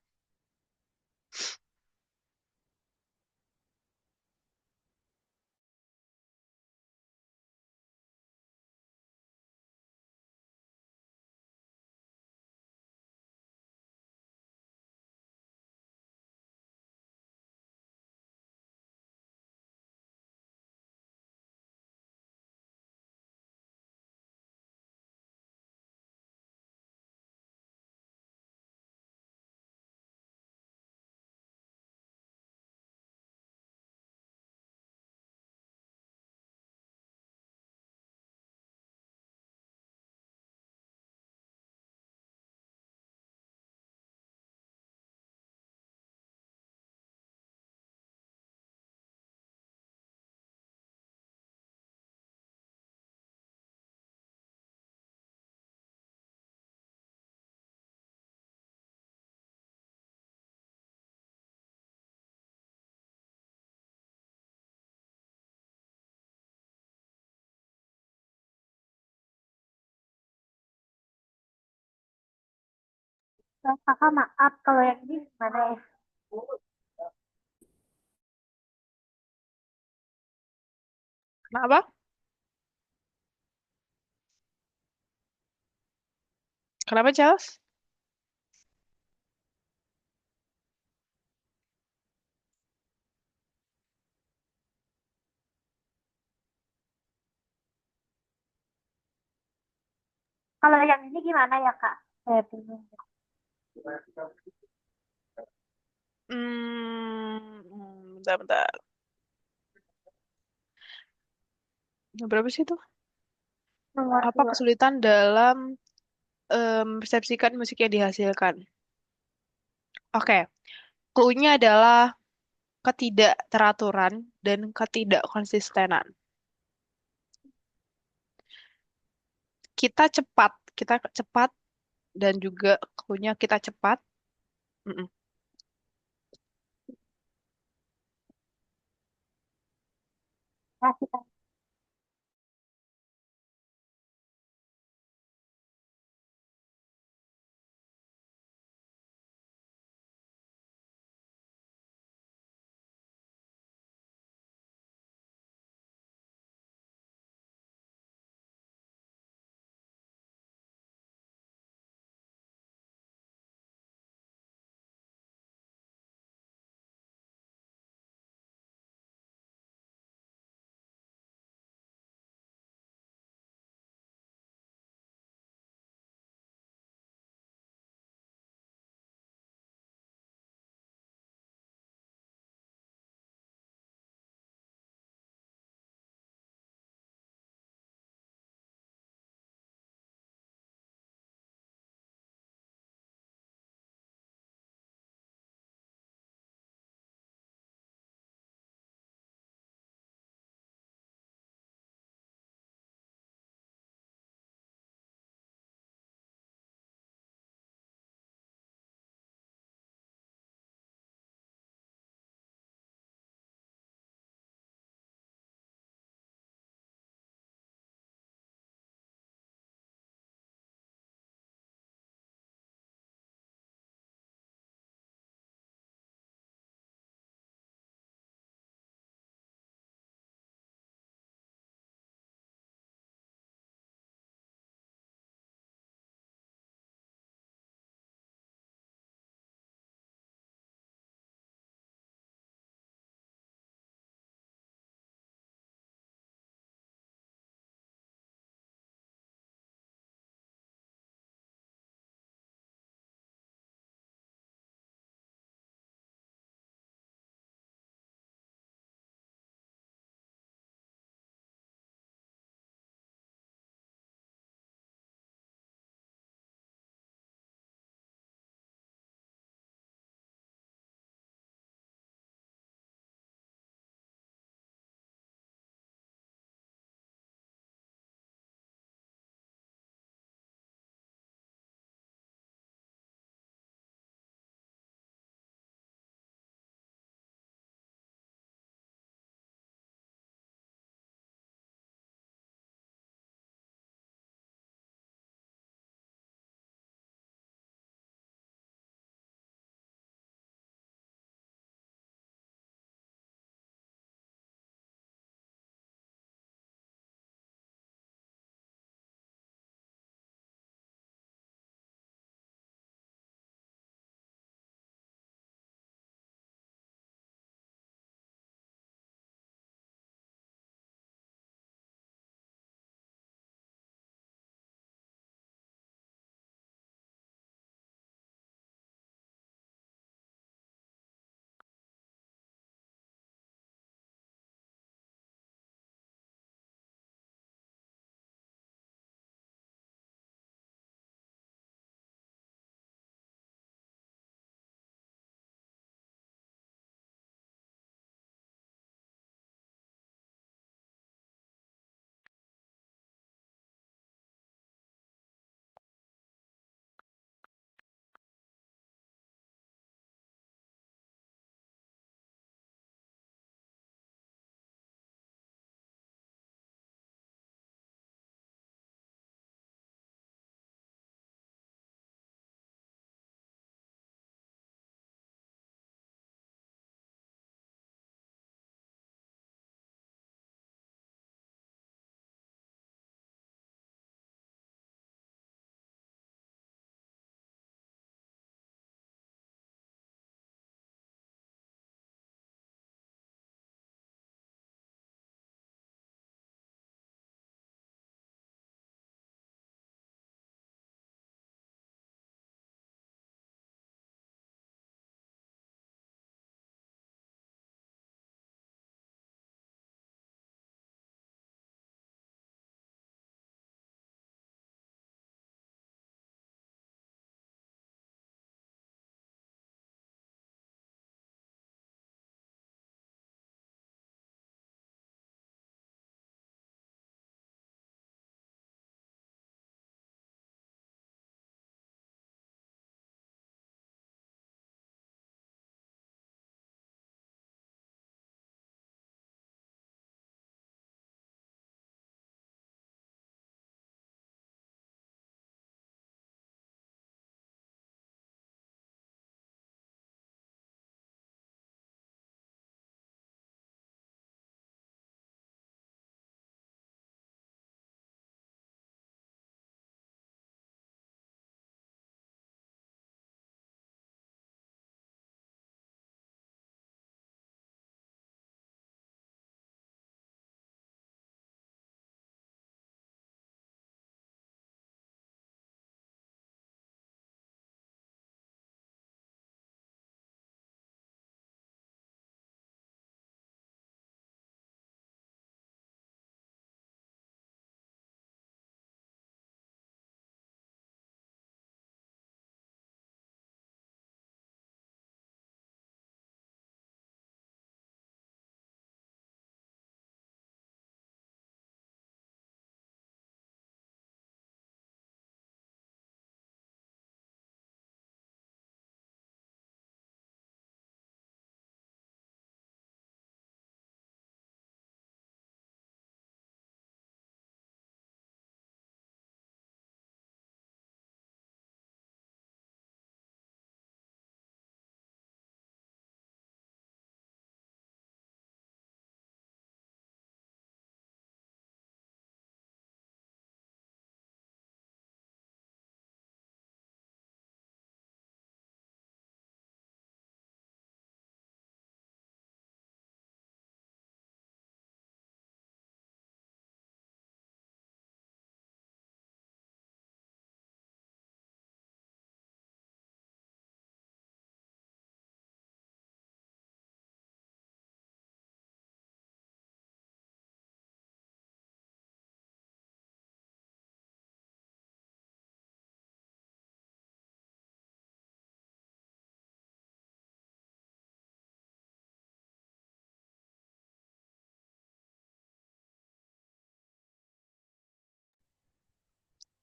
Speaker 5: Kakak maaf, kalau yang ini gimana ya?
Speaker 1: Kenapa? Kenapa Charles?
Speaker 5: Kalau yang ini gimana ya, Kak? Saya bingung.
Speaker 1: Bentar, bentar. Berapa sih itu?
Speaker 5: Nomor
Speaker 1: Apa
Speaker 5: dua.
Speaker 1: kesulitan dalam mempersepsikan musik yang dihasilkan? Oke, clue-nya adalah ketidakteraturan dan ketidakkonsistenan. Kita cepat dan juga clue-nya kita cepat. Mm-mm.
Speaker 5: Kasih, Kak.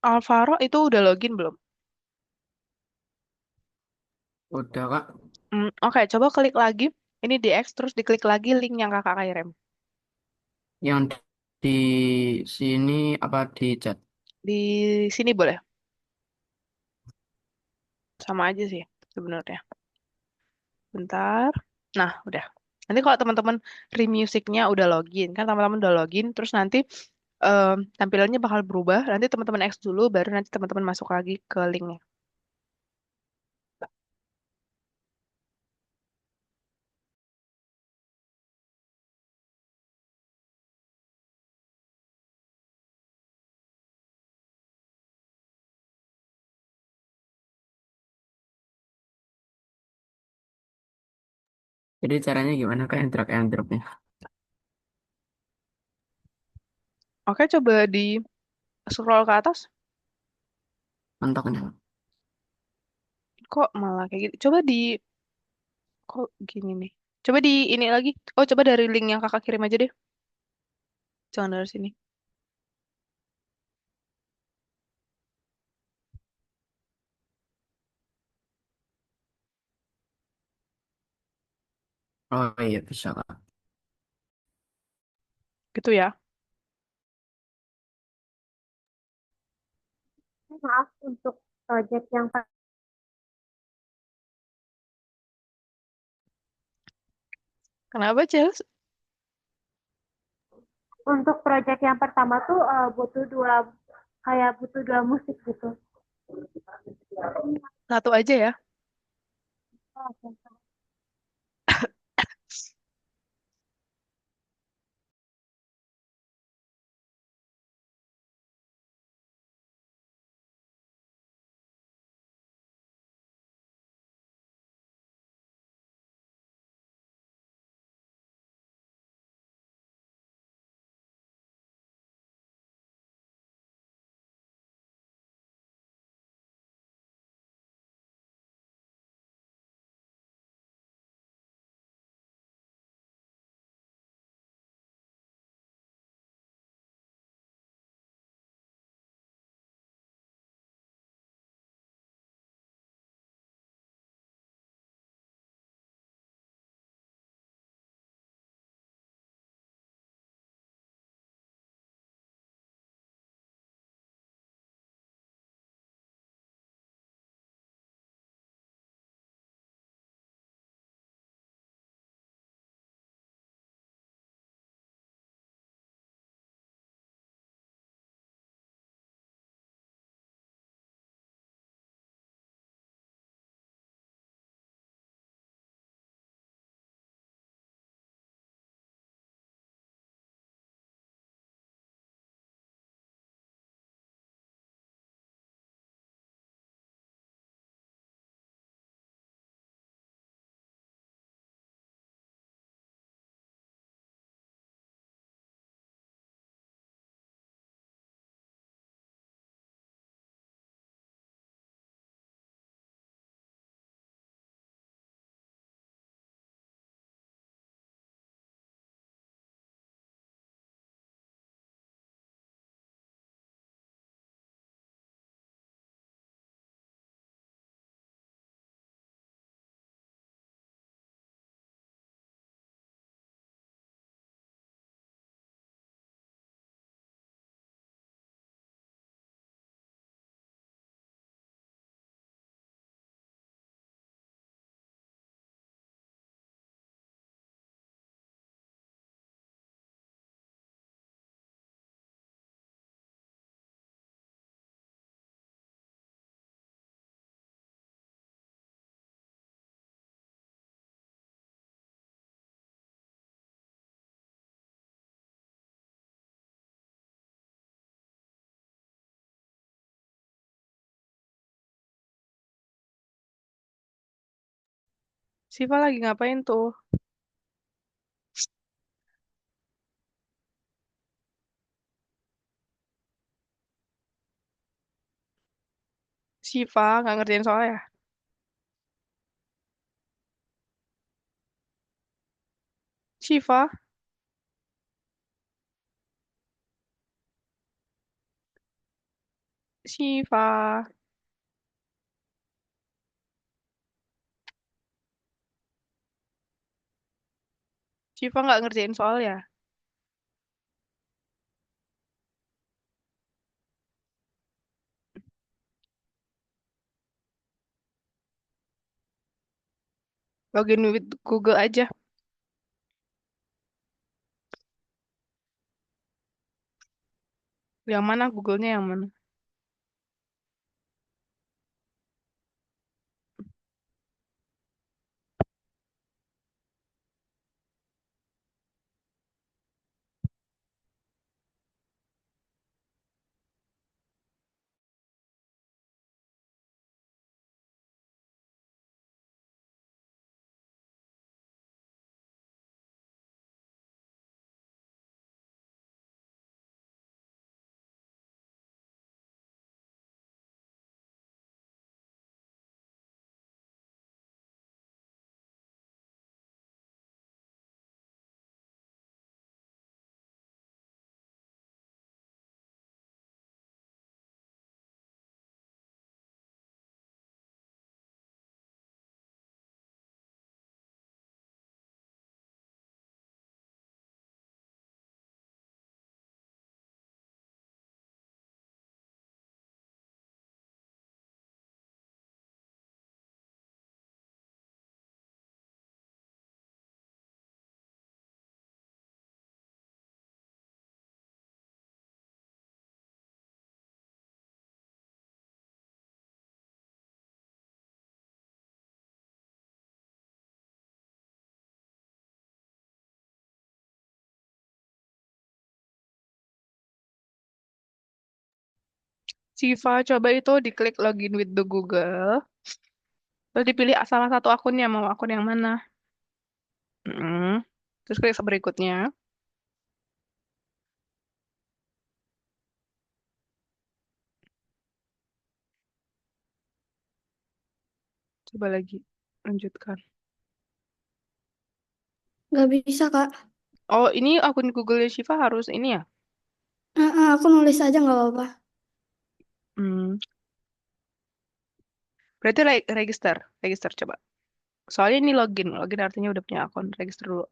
Speaker 1: Alvaro itu udah login belum?
Speaker 3: Udah kak.
Speaker 1: Oke, coba klik lagi. Ini di X, terus diklik lagi link yang kakak kirim.
Speaker 3: Yang di sini apa di chat?
Speaker 1: Di sini boleh. Sama aja sih sebenarnya. Bentar. Nah, udah. Nanti kalau teman-teman remusicnya udah login, kan teman-teman udah login, terus nanti tampilannya bakal berubah. Nanti teman-teman X dulu, baru nanti teman-teman masuk lagi ke linknya.
Speaker 3: Jadi caranya gimana kak yang drag and dropnya?
Speaker 1: Oke, coba di scroll ke atas.
Speaker 3: Mentoknya.
Speaker 1: Kok malah kayak gitu? Coba di, kok gini nih? Coba di ini lagi. Oh, coba dari link yang kakak kirim aja deh. Jangan dari sini.
Speaker 3: Oh iya bisa kak.
Speaker 1: Gitu ya.
Speaker 5: Maaf untuk project yang
Speaker 1: Kenapa, Chels?
Speaker 5: untuk project yang pertama tuh butuh dua musik gitu.
Speaker 1: Satu aja ya. Siva lagi ngapain tuh? Siva nggak ngerjain soalnya. Siva, Syifa. Syifa nggak ngerjain soal ya? Login with Google aja. Yang mana Google-nya yang mana? Syifa, coba itu diklik login with the Google. Terus dipilih salah satu akunnya, mau akun yang mana. Mm. Terus klik berikutnya. Coba lagi. Lanjutkan.
Speaker 2: Nggak bisa, Kak.
Speaker 1: Oh, ini akun Google Syifa harus ini ya?
Speaker 2: Aku nulis aja nggak apa-apa.
Speaker 1: Hmm. Berarti register. Register coba. Soalnya ini login. Login artinya udah punya akun. Register dulu.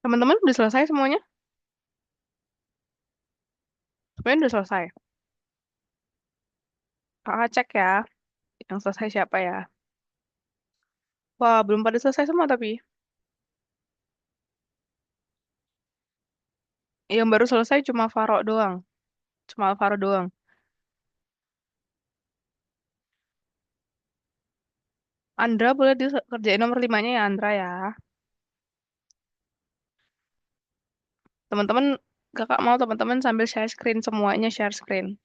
Speaker 1: Teman-teman udah selesai semuanya? Semuanya udah selesai. Kakak cek ya. Yang selesai siapa ya? Wah, belum pada selesai semua tapi. Yang baru selesai cuma Faro doang. Cuma Alvaro doang. Andra boleh dikerjain nomor limanya ya Andra ya. Teman-teman Kakak mau teman-teman sambil share screen semuanya share screen.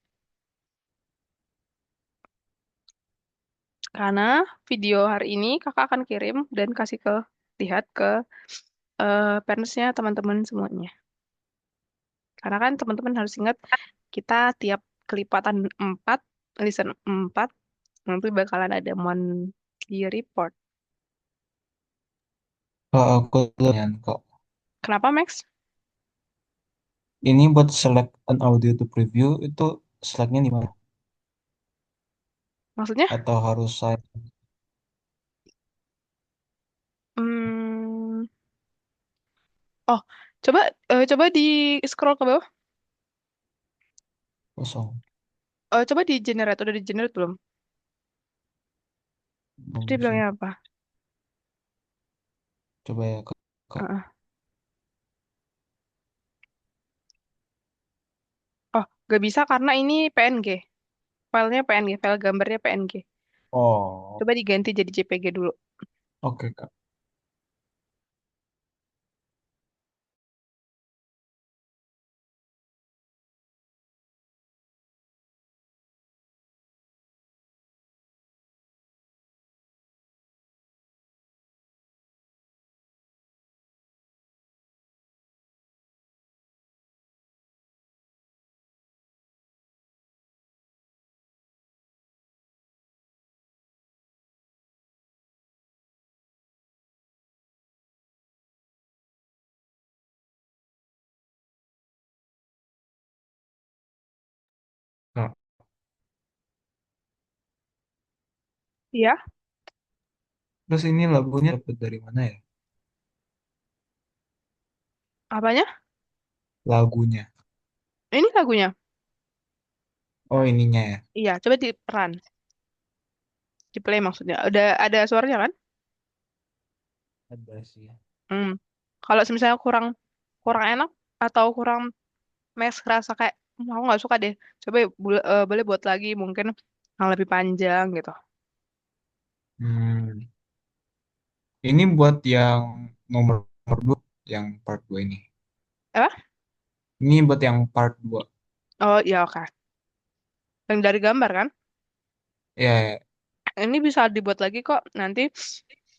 Speaker 1: Karena video hari ini kakak akan kirim dan kasih ke lihat ke parentsnya teman-teman semuanya. Karena kan teman-teman harus ingat kita tiap kelipatan 4, listen 4, nanti bakalan ada monthly report.
Speaker 4: Kak, aku tanya kok.
Speaker 1: Kenapa, Max?
Speaker 4: Ini buat select an audio to preview itu selectnya di mana?
Speaker 1: Maksudnya?
Speaker 4: Atau harus saya
Speaker 1: Hmm, oh, coba di scroll ke bawah.
Speaker 4: kosong?
Speaker 1: Coba di generate, udah di generate belum? Tadi
Speaker 4: Belum sih.
Speaker 1: bilangnya apa?
Speaker 4: Coba ya kak. Kak.
Speaker 1: Heeh. Oh, gak bisa karena ini PNG. Filenya PNG, file gambarnya PNG.
Speaker 4: Oh,
Speaker 1: Coba diganti jadi JPG dulu.
Speaker 4: oke kak. Kak.
Speaker 1: Iya,
Speaker 4: Terus ini lagunya dapat dari mana ya?
Speaker 1: apanya?
Speaker 4: Lagunya.
Speaker 1: Ini lagunya.
Speaker 4: Oh ininya ya.
Speaker 1: Iya, coba di run, di play maksudnya. Udah ada suaranya kan?
Speaker 4: Ada sih.
Speaker 1: Hmm. Kalau misalnya kurang kurang enak atau kurang Max ngerasa kayak aku nggak suka deh. Coba boleh buat lagi mungkin yang lebih panjang gitu.
Speaker 4: Hmm. Ini buat yang nomor 2, yang part 2 ini.
Speaker 1: Apa?
Speaker 4: Ini buat yang part 2.
Speaker 1: Oh iya oke. Yang dari gambar kan?
Speaker 4: Ya, ya.
Speaker 1: Ini bisa dibuat lagi kok. Nanti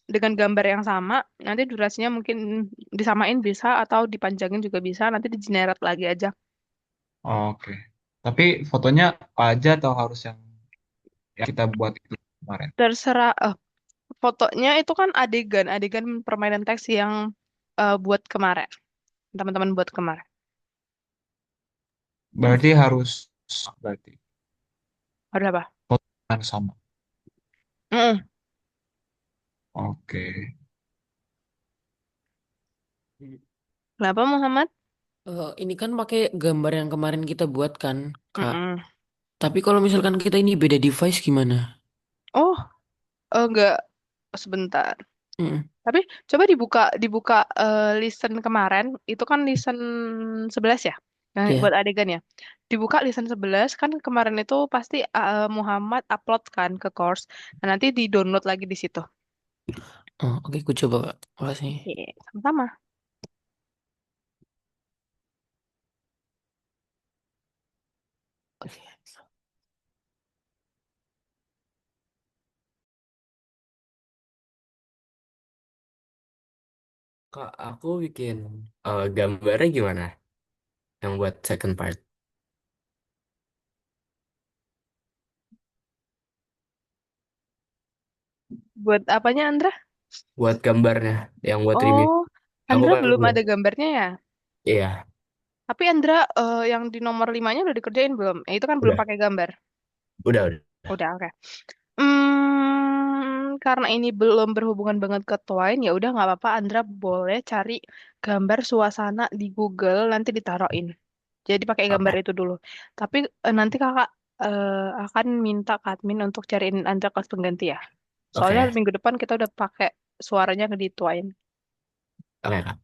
Speaker 1: dengan gambar yang sama, nanti durasinya mungkin disamain bisa atau dipanjangin juga bisa. Nanti di generate lagi aja.
Speaker 4: Oke. Tapi fotonya apa aja atau harus yang kita buat itu kemarin?
Speaker 1: Terserah. Fotonya itu kan adegan permainan teks yang buat kemarin. Teman-teman buat kemarin.
Speaker 4: Berarti harus berarti
Speaker 1: Ada apa?
Speaker 4: foto yang sama.
Speaker 1: Mm-mm.
Speaker 4: Oke.
Speaker 1: Kenapa Muhammad?
Speaker 3: Ini kan pakai gambar yang kemarin kita buat kan, Kak.
Speaker 1: Mm-mm.
Speaker 3: Tapi kalau misalkan kita ini beda device gimana?
Speaker 1: Oh, enggak sebentar.
Speaker 3: Mm,
Speaker 1: Tapi coba dibuka dibuka listen kemarin, itu kan listen 11 ya, yang buat
Speaker 3: ya.
Speaker 1: adegan ya. Dibuka listen 11 kan kemarin itu pasti Muhammad upload kan ke course. Nah, nanti di-download lagi di situ.
Speaker 3: Oh, oke, aku coba, Kak. Makasih.
Speaker 1: Iya, sama-sama.
Speaker 3: Oke.
Speaker 6: Kak, aku bikin gambarnya gimana? Yang buat second part.
Speaker 1: Buat apanya Andra?
Speaker 6: Buat gambarnya, yang buat review.
Speaker 1: Oh,
Speaker 6: Aku
Speaker 1: Andra
Speaker 6: kan
Speaker 1: belum
Speaker 6: belum.
Speaker 1: ada gambarnya ya?
Speaker 6: Iya,
Speaker 1: Tapi Andra yang di nomor 5-nya udah dikerjain belum? Itu kan belum
Speaker 6: udah.
Speaker 1: pakai gambar.
Speaker 6: Udah.
Speaker 1: Udah, oke. Karena ini belum berhubungan banget ke Twine, ya udah nggak apa-apa. Andra boleh cari gambar suasana di Google, nanti ditaruhin. Jadi pakai gambar
Speaker 6: Oke,
Speaker 1: itu dulu. Tapi nanti kakak akan minta ke admin untuk cariin Andra kelas pengganti ya. Soalnya
Speaker 6: oke,
Speaker 1: minggu depan kita udah pakai suaranya di Twine.
Speaker 6: oke, Kak.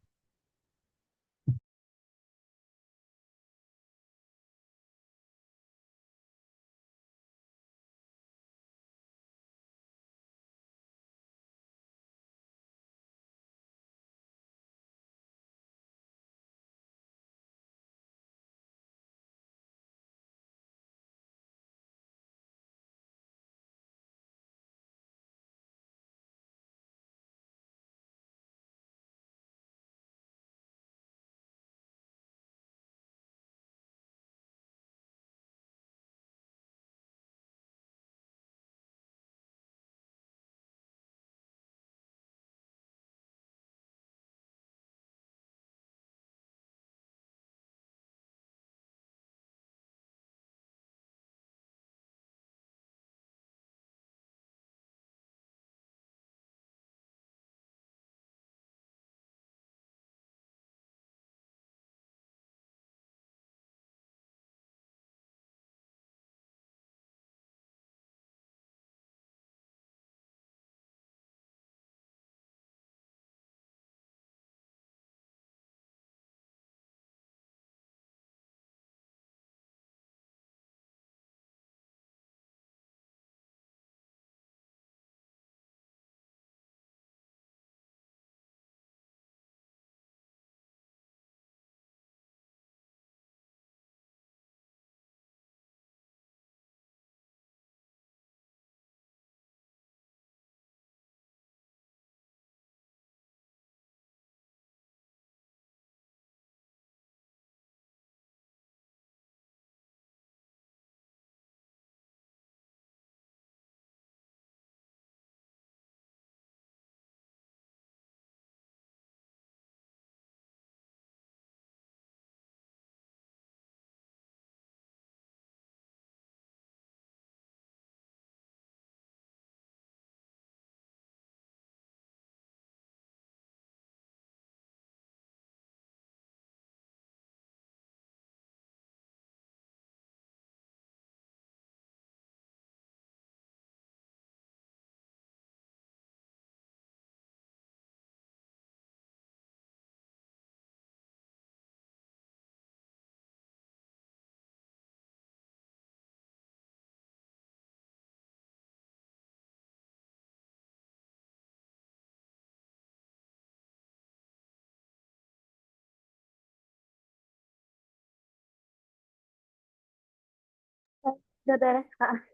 Speaker 5: Udah beres, Kak.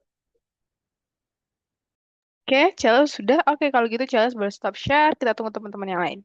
Speaker 1: Oke, Charles sudah. Oke, kalau gitu Charles boleh stop share. Kita tunggu teman-teman yang lain.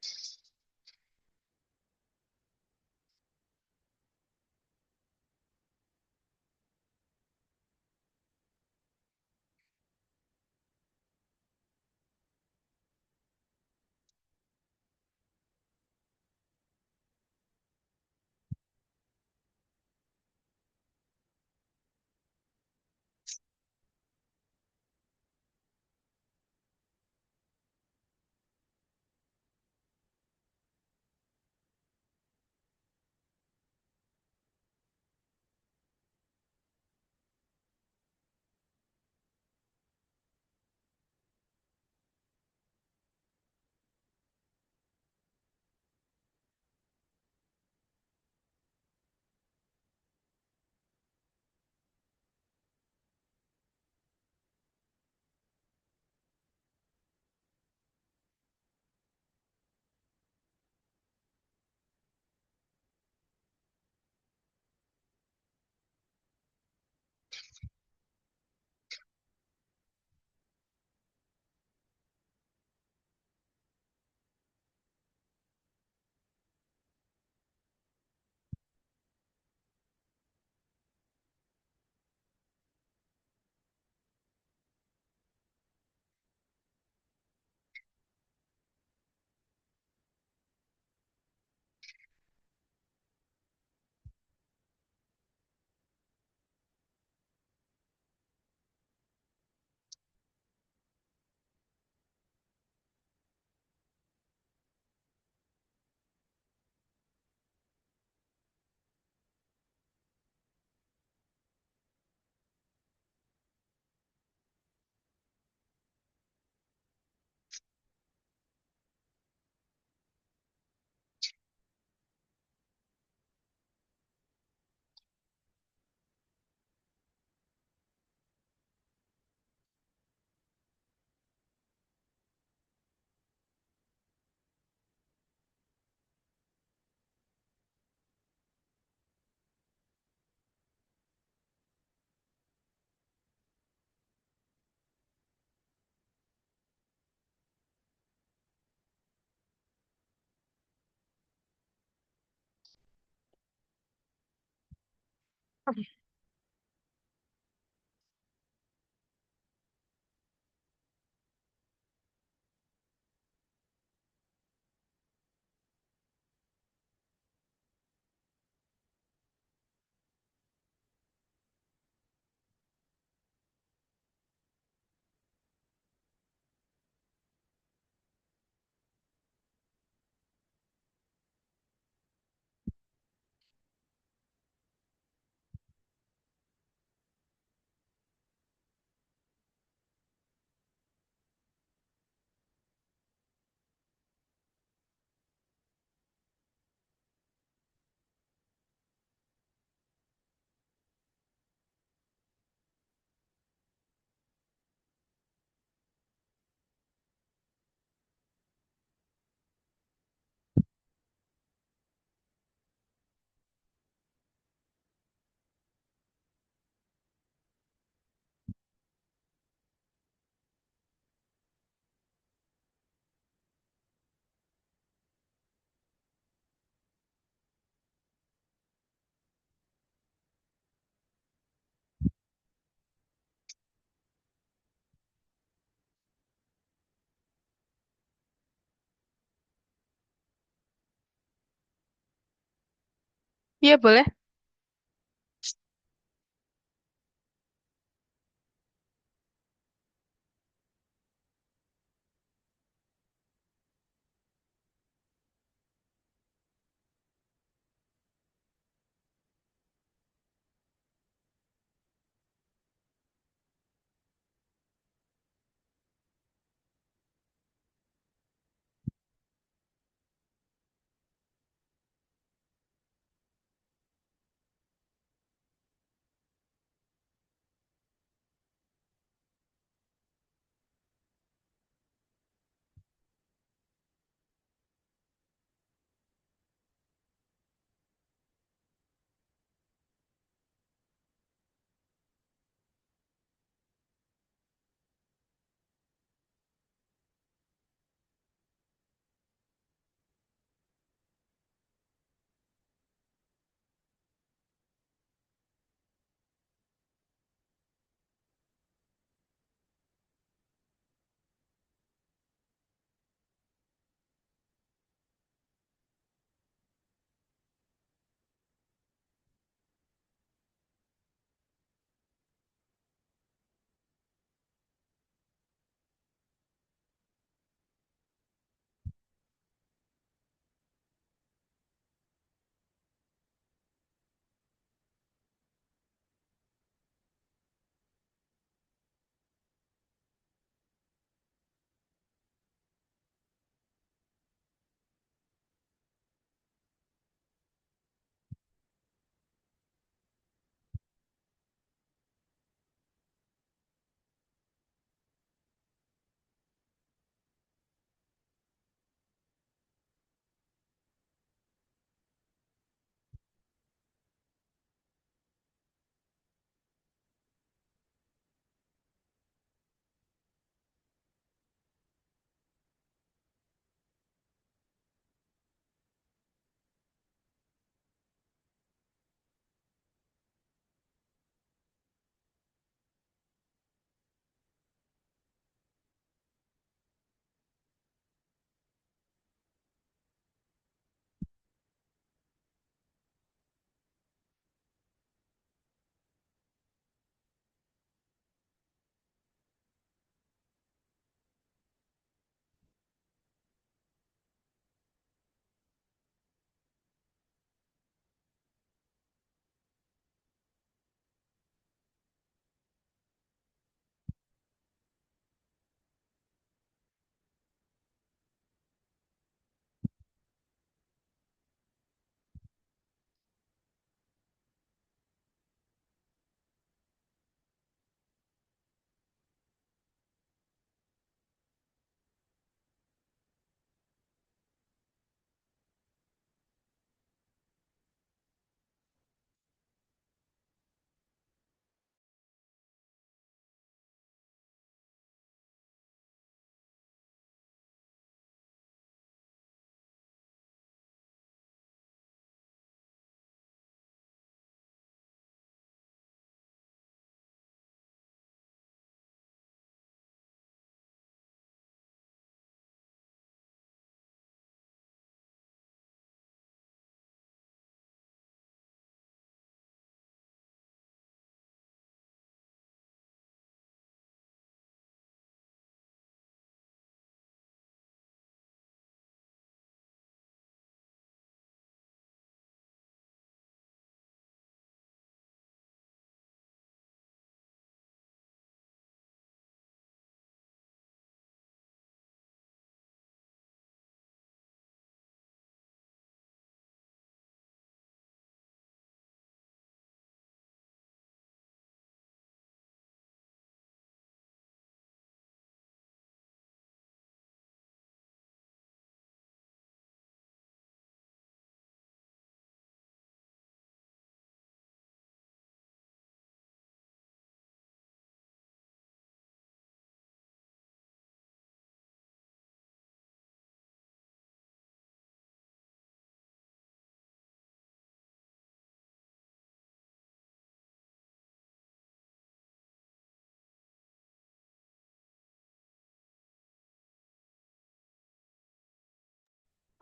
Speaker 1: Iya, boleh.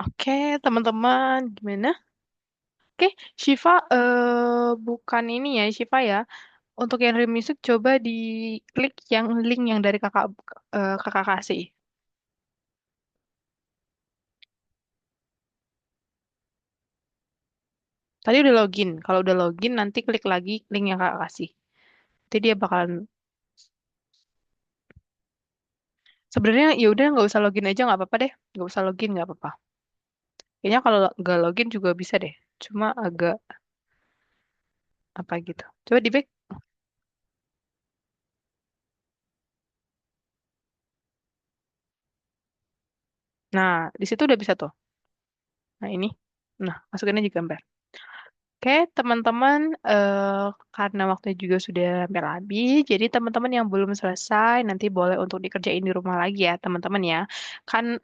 Speaker 1: Oke, teman-teman, gimana? Oke, Shiva, bukan ini ya, Shiva ya. Untuk yang real music, coba diklik yang link yang dari kakak kasih. Tadi udah login. Kalau udah login, nanti klik lagi link yang kakak kasih. Jadi dia bakalan. Sebenarnya ya udah nggak usah login aja nggak apa-apa deh. Nggak usah login nggak apa-apa. Kayaknya kalau nggak login juga bisa deh. Cuma agak apa gitu. Coba di back. Nah, di situ udah bisa tuh. Nah ini. Nah, masukin aja gambar. Oke, teman-teman, karena waktunya juga sudah hampir habis, jadi teman-teman yang belum selesai nanti boleh untuk dikerjain di rumah lagi ya, teman-teman ya. Kan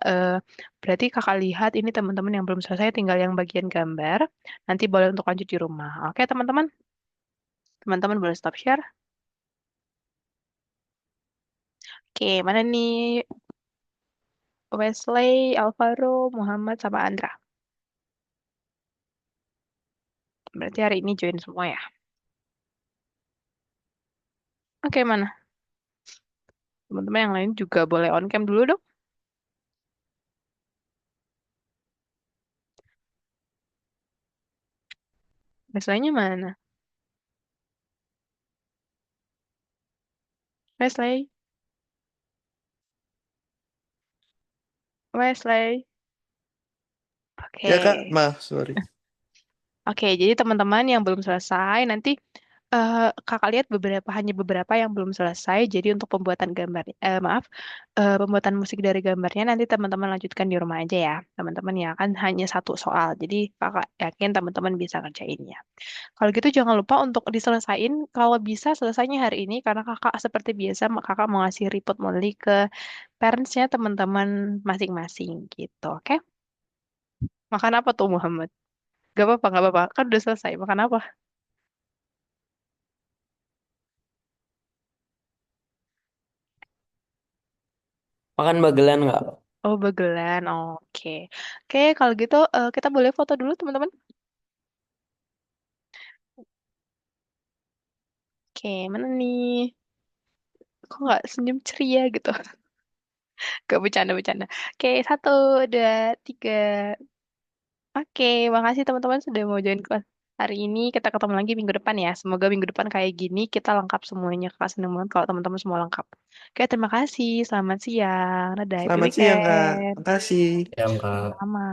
Speaker 1: berarti kakak lihat ini teman-teman yang belum selesai tinggal yang bagian gambar, nanti boleh untuk lanjut di rumah. Oke, teman-teman, teman-teman boleh stop share. Oke, mana nih Wesley, Alvaro, Muhammad, sama Andra. Berarti hari ini join semua ya. Oke, mana? Teman-teman yang lain juga boleh on cam dulu dong. Wesley-nya mana? Wesley, Wesley.
Speaker 7: Ya
Speaker 1: Oke.
Speaker 7: Kak, maaf, sorry.
Speaker 1: Oke, jadi teman-teman yang belum selesai, nanti kakak lihat hanya beberapa yang belum selesai. Jadi untuk pembuatan gambar, maaf, pembuatan musik dari gambarnya nanti teman-teman lanjutkan di rumah aja ya, teman-teman ya kan hanya satu soal. Jadi kakak yakin teman-teman bisa ngerjainnya. Kalau gitu jangan lupa untuk diselesain. Kalau bisa selesainya hari ini, karena kakak seperti biasa, kakak mau ngasih report monthly ke parentsnya teman-teman masing-masing gitu. Oke? Makan apa tuh Muhammad? Gak apa-apa, gak apa-apa. Kan udah selesai. Makan apa?
Speaker 6: Makan bagelan nggak?
Speaker 1: Oh, bagelan. Oke. Oke, kalau gitu kita boleh foto dulu, teman-teman. Oke, mana nih? Kok nggak senyum ceria gitu? Gak bercanda-bercanda. Oke, satu, dua, tiga. Oke, makasih teman-teman sudah mau join kelas hari ini. Kita ketemu lagi minggu depan ya. Semoga minggu depan kayak gini kita lengkap semuanya. Kakak seneng banget kalau teman-teman semua lengkap. Oke, terima kasih. Selamat siang. Dadah, happy
Speaker 7: Selamat siang Kak,
Speaker 1: weekend.
Speaker 7: makasih.
Speaker 6: Ya, enggak.
Speaker 1: Sama.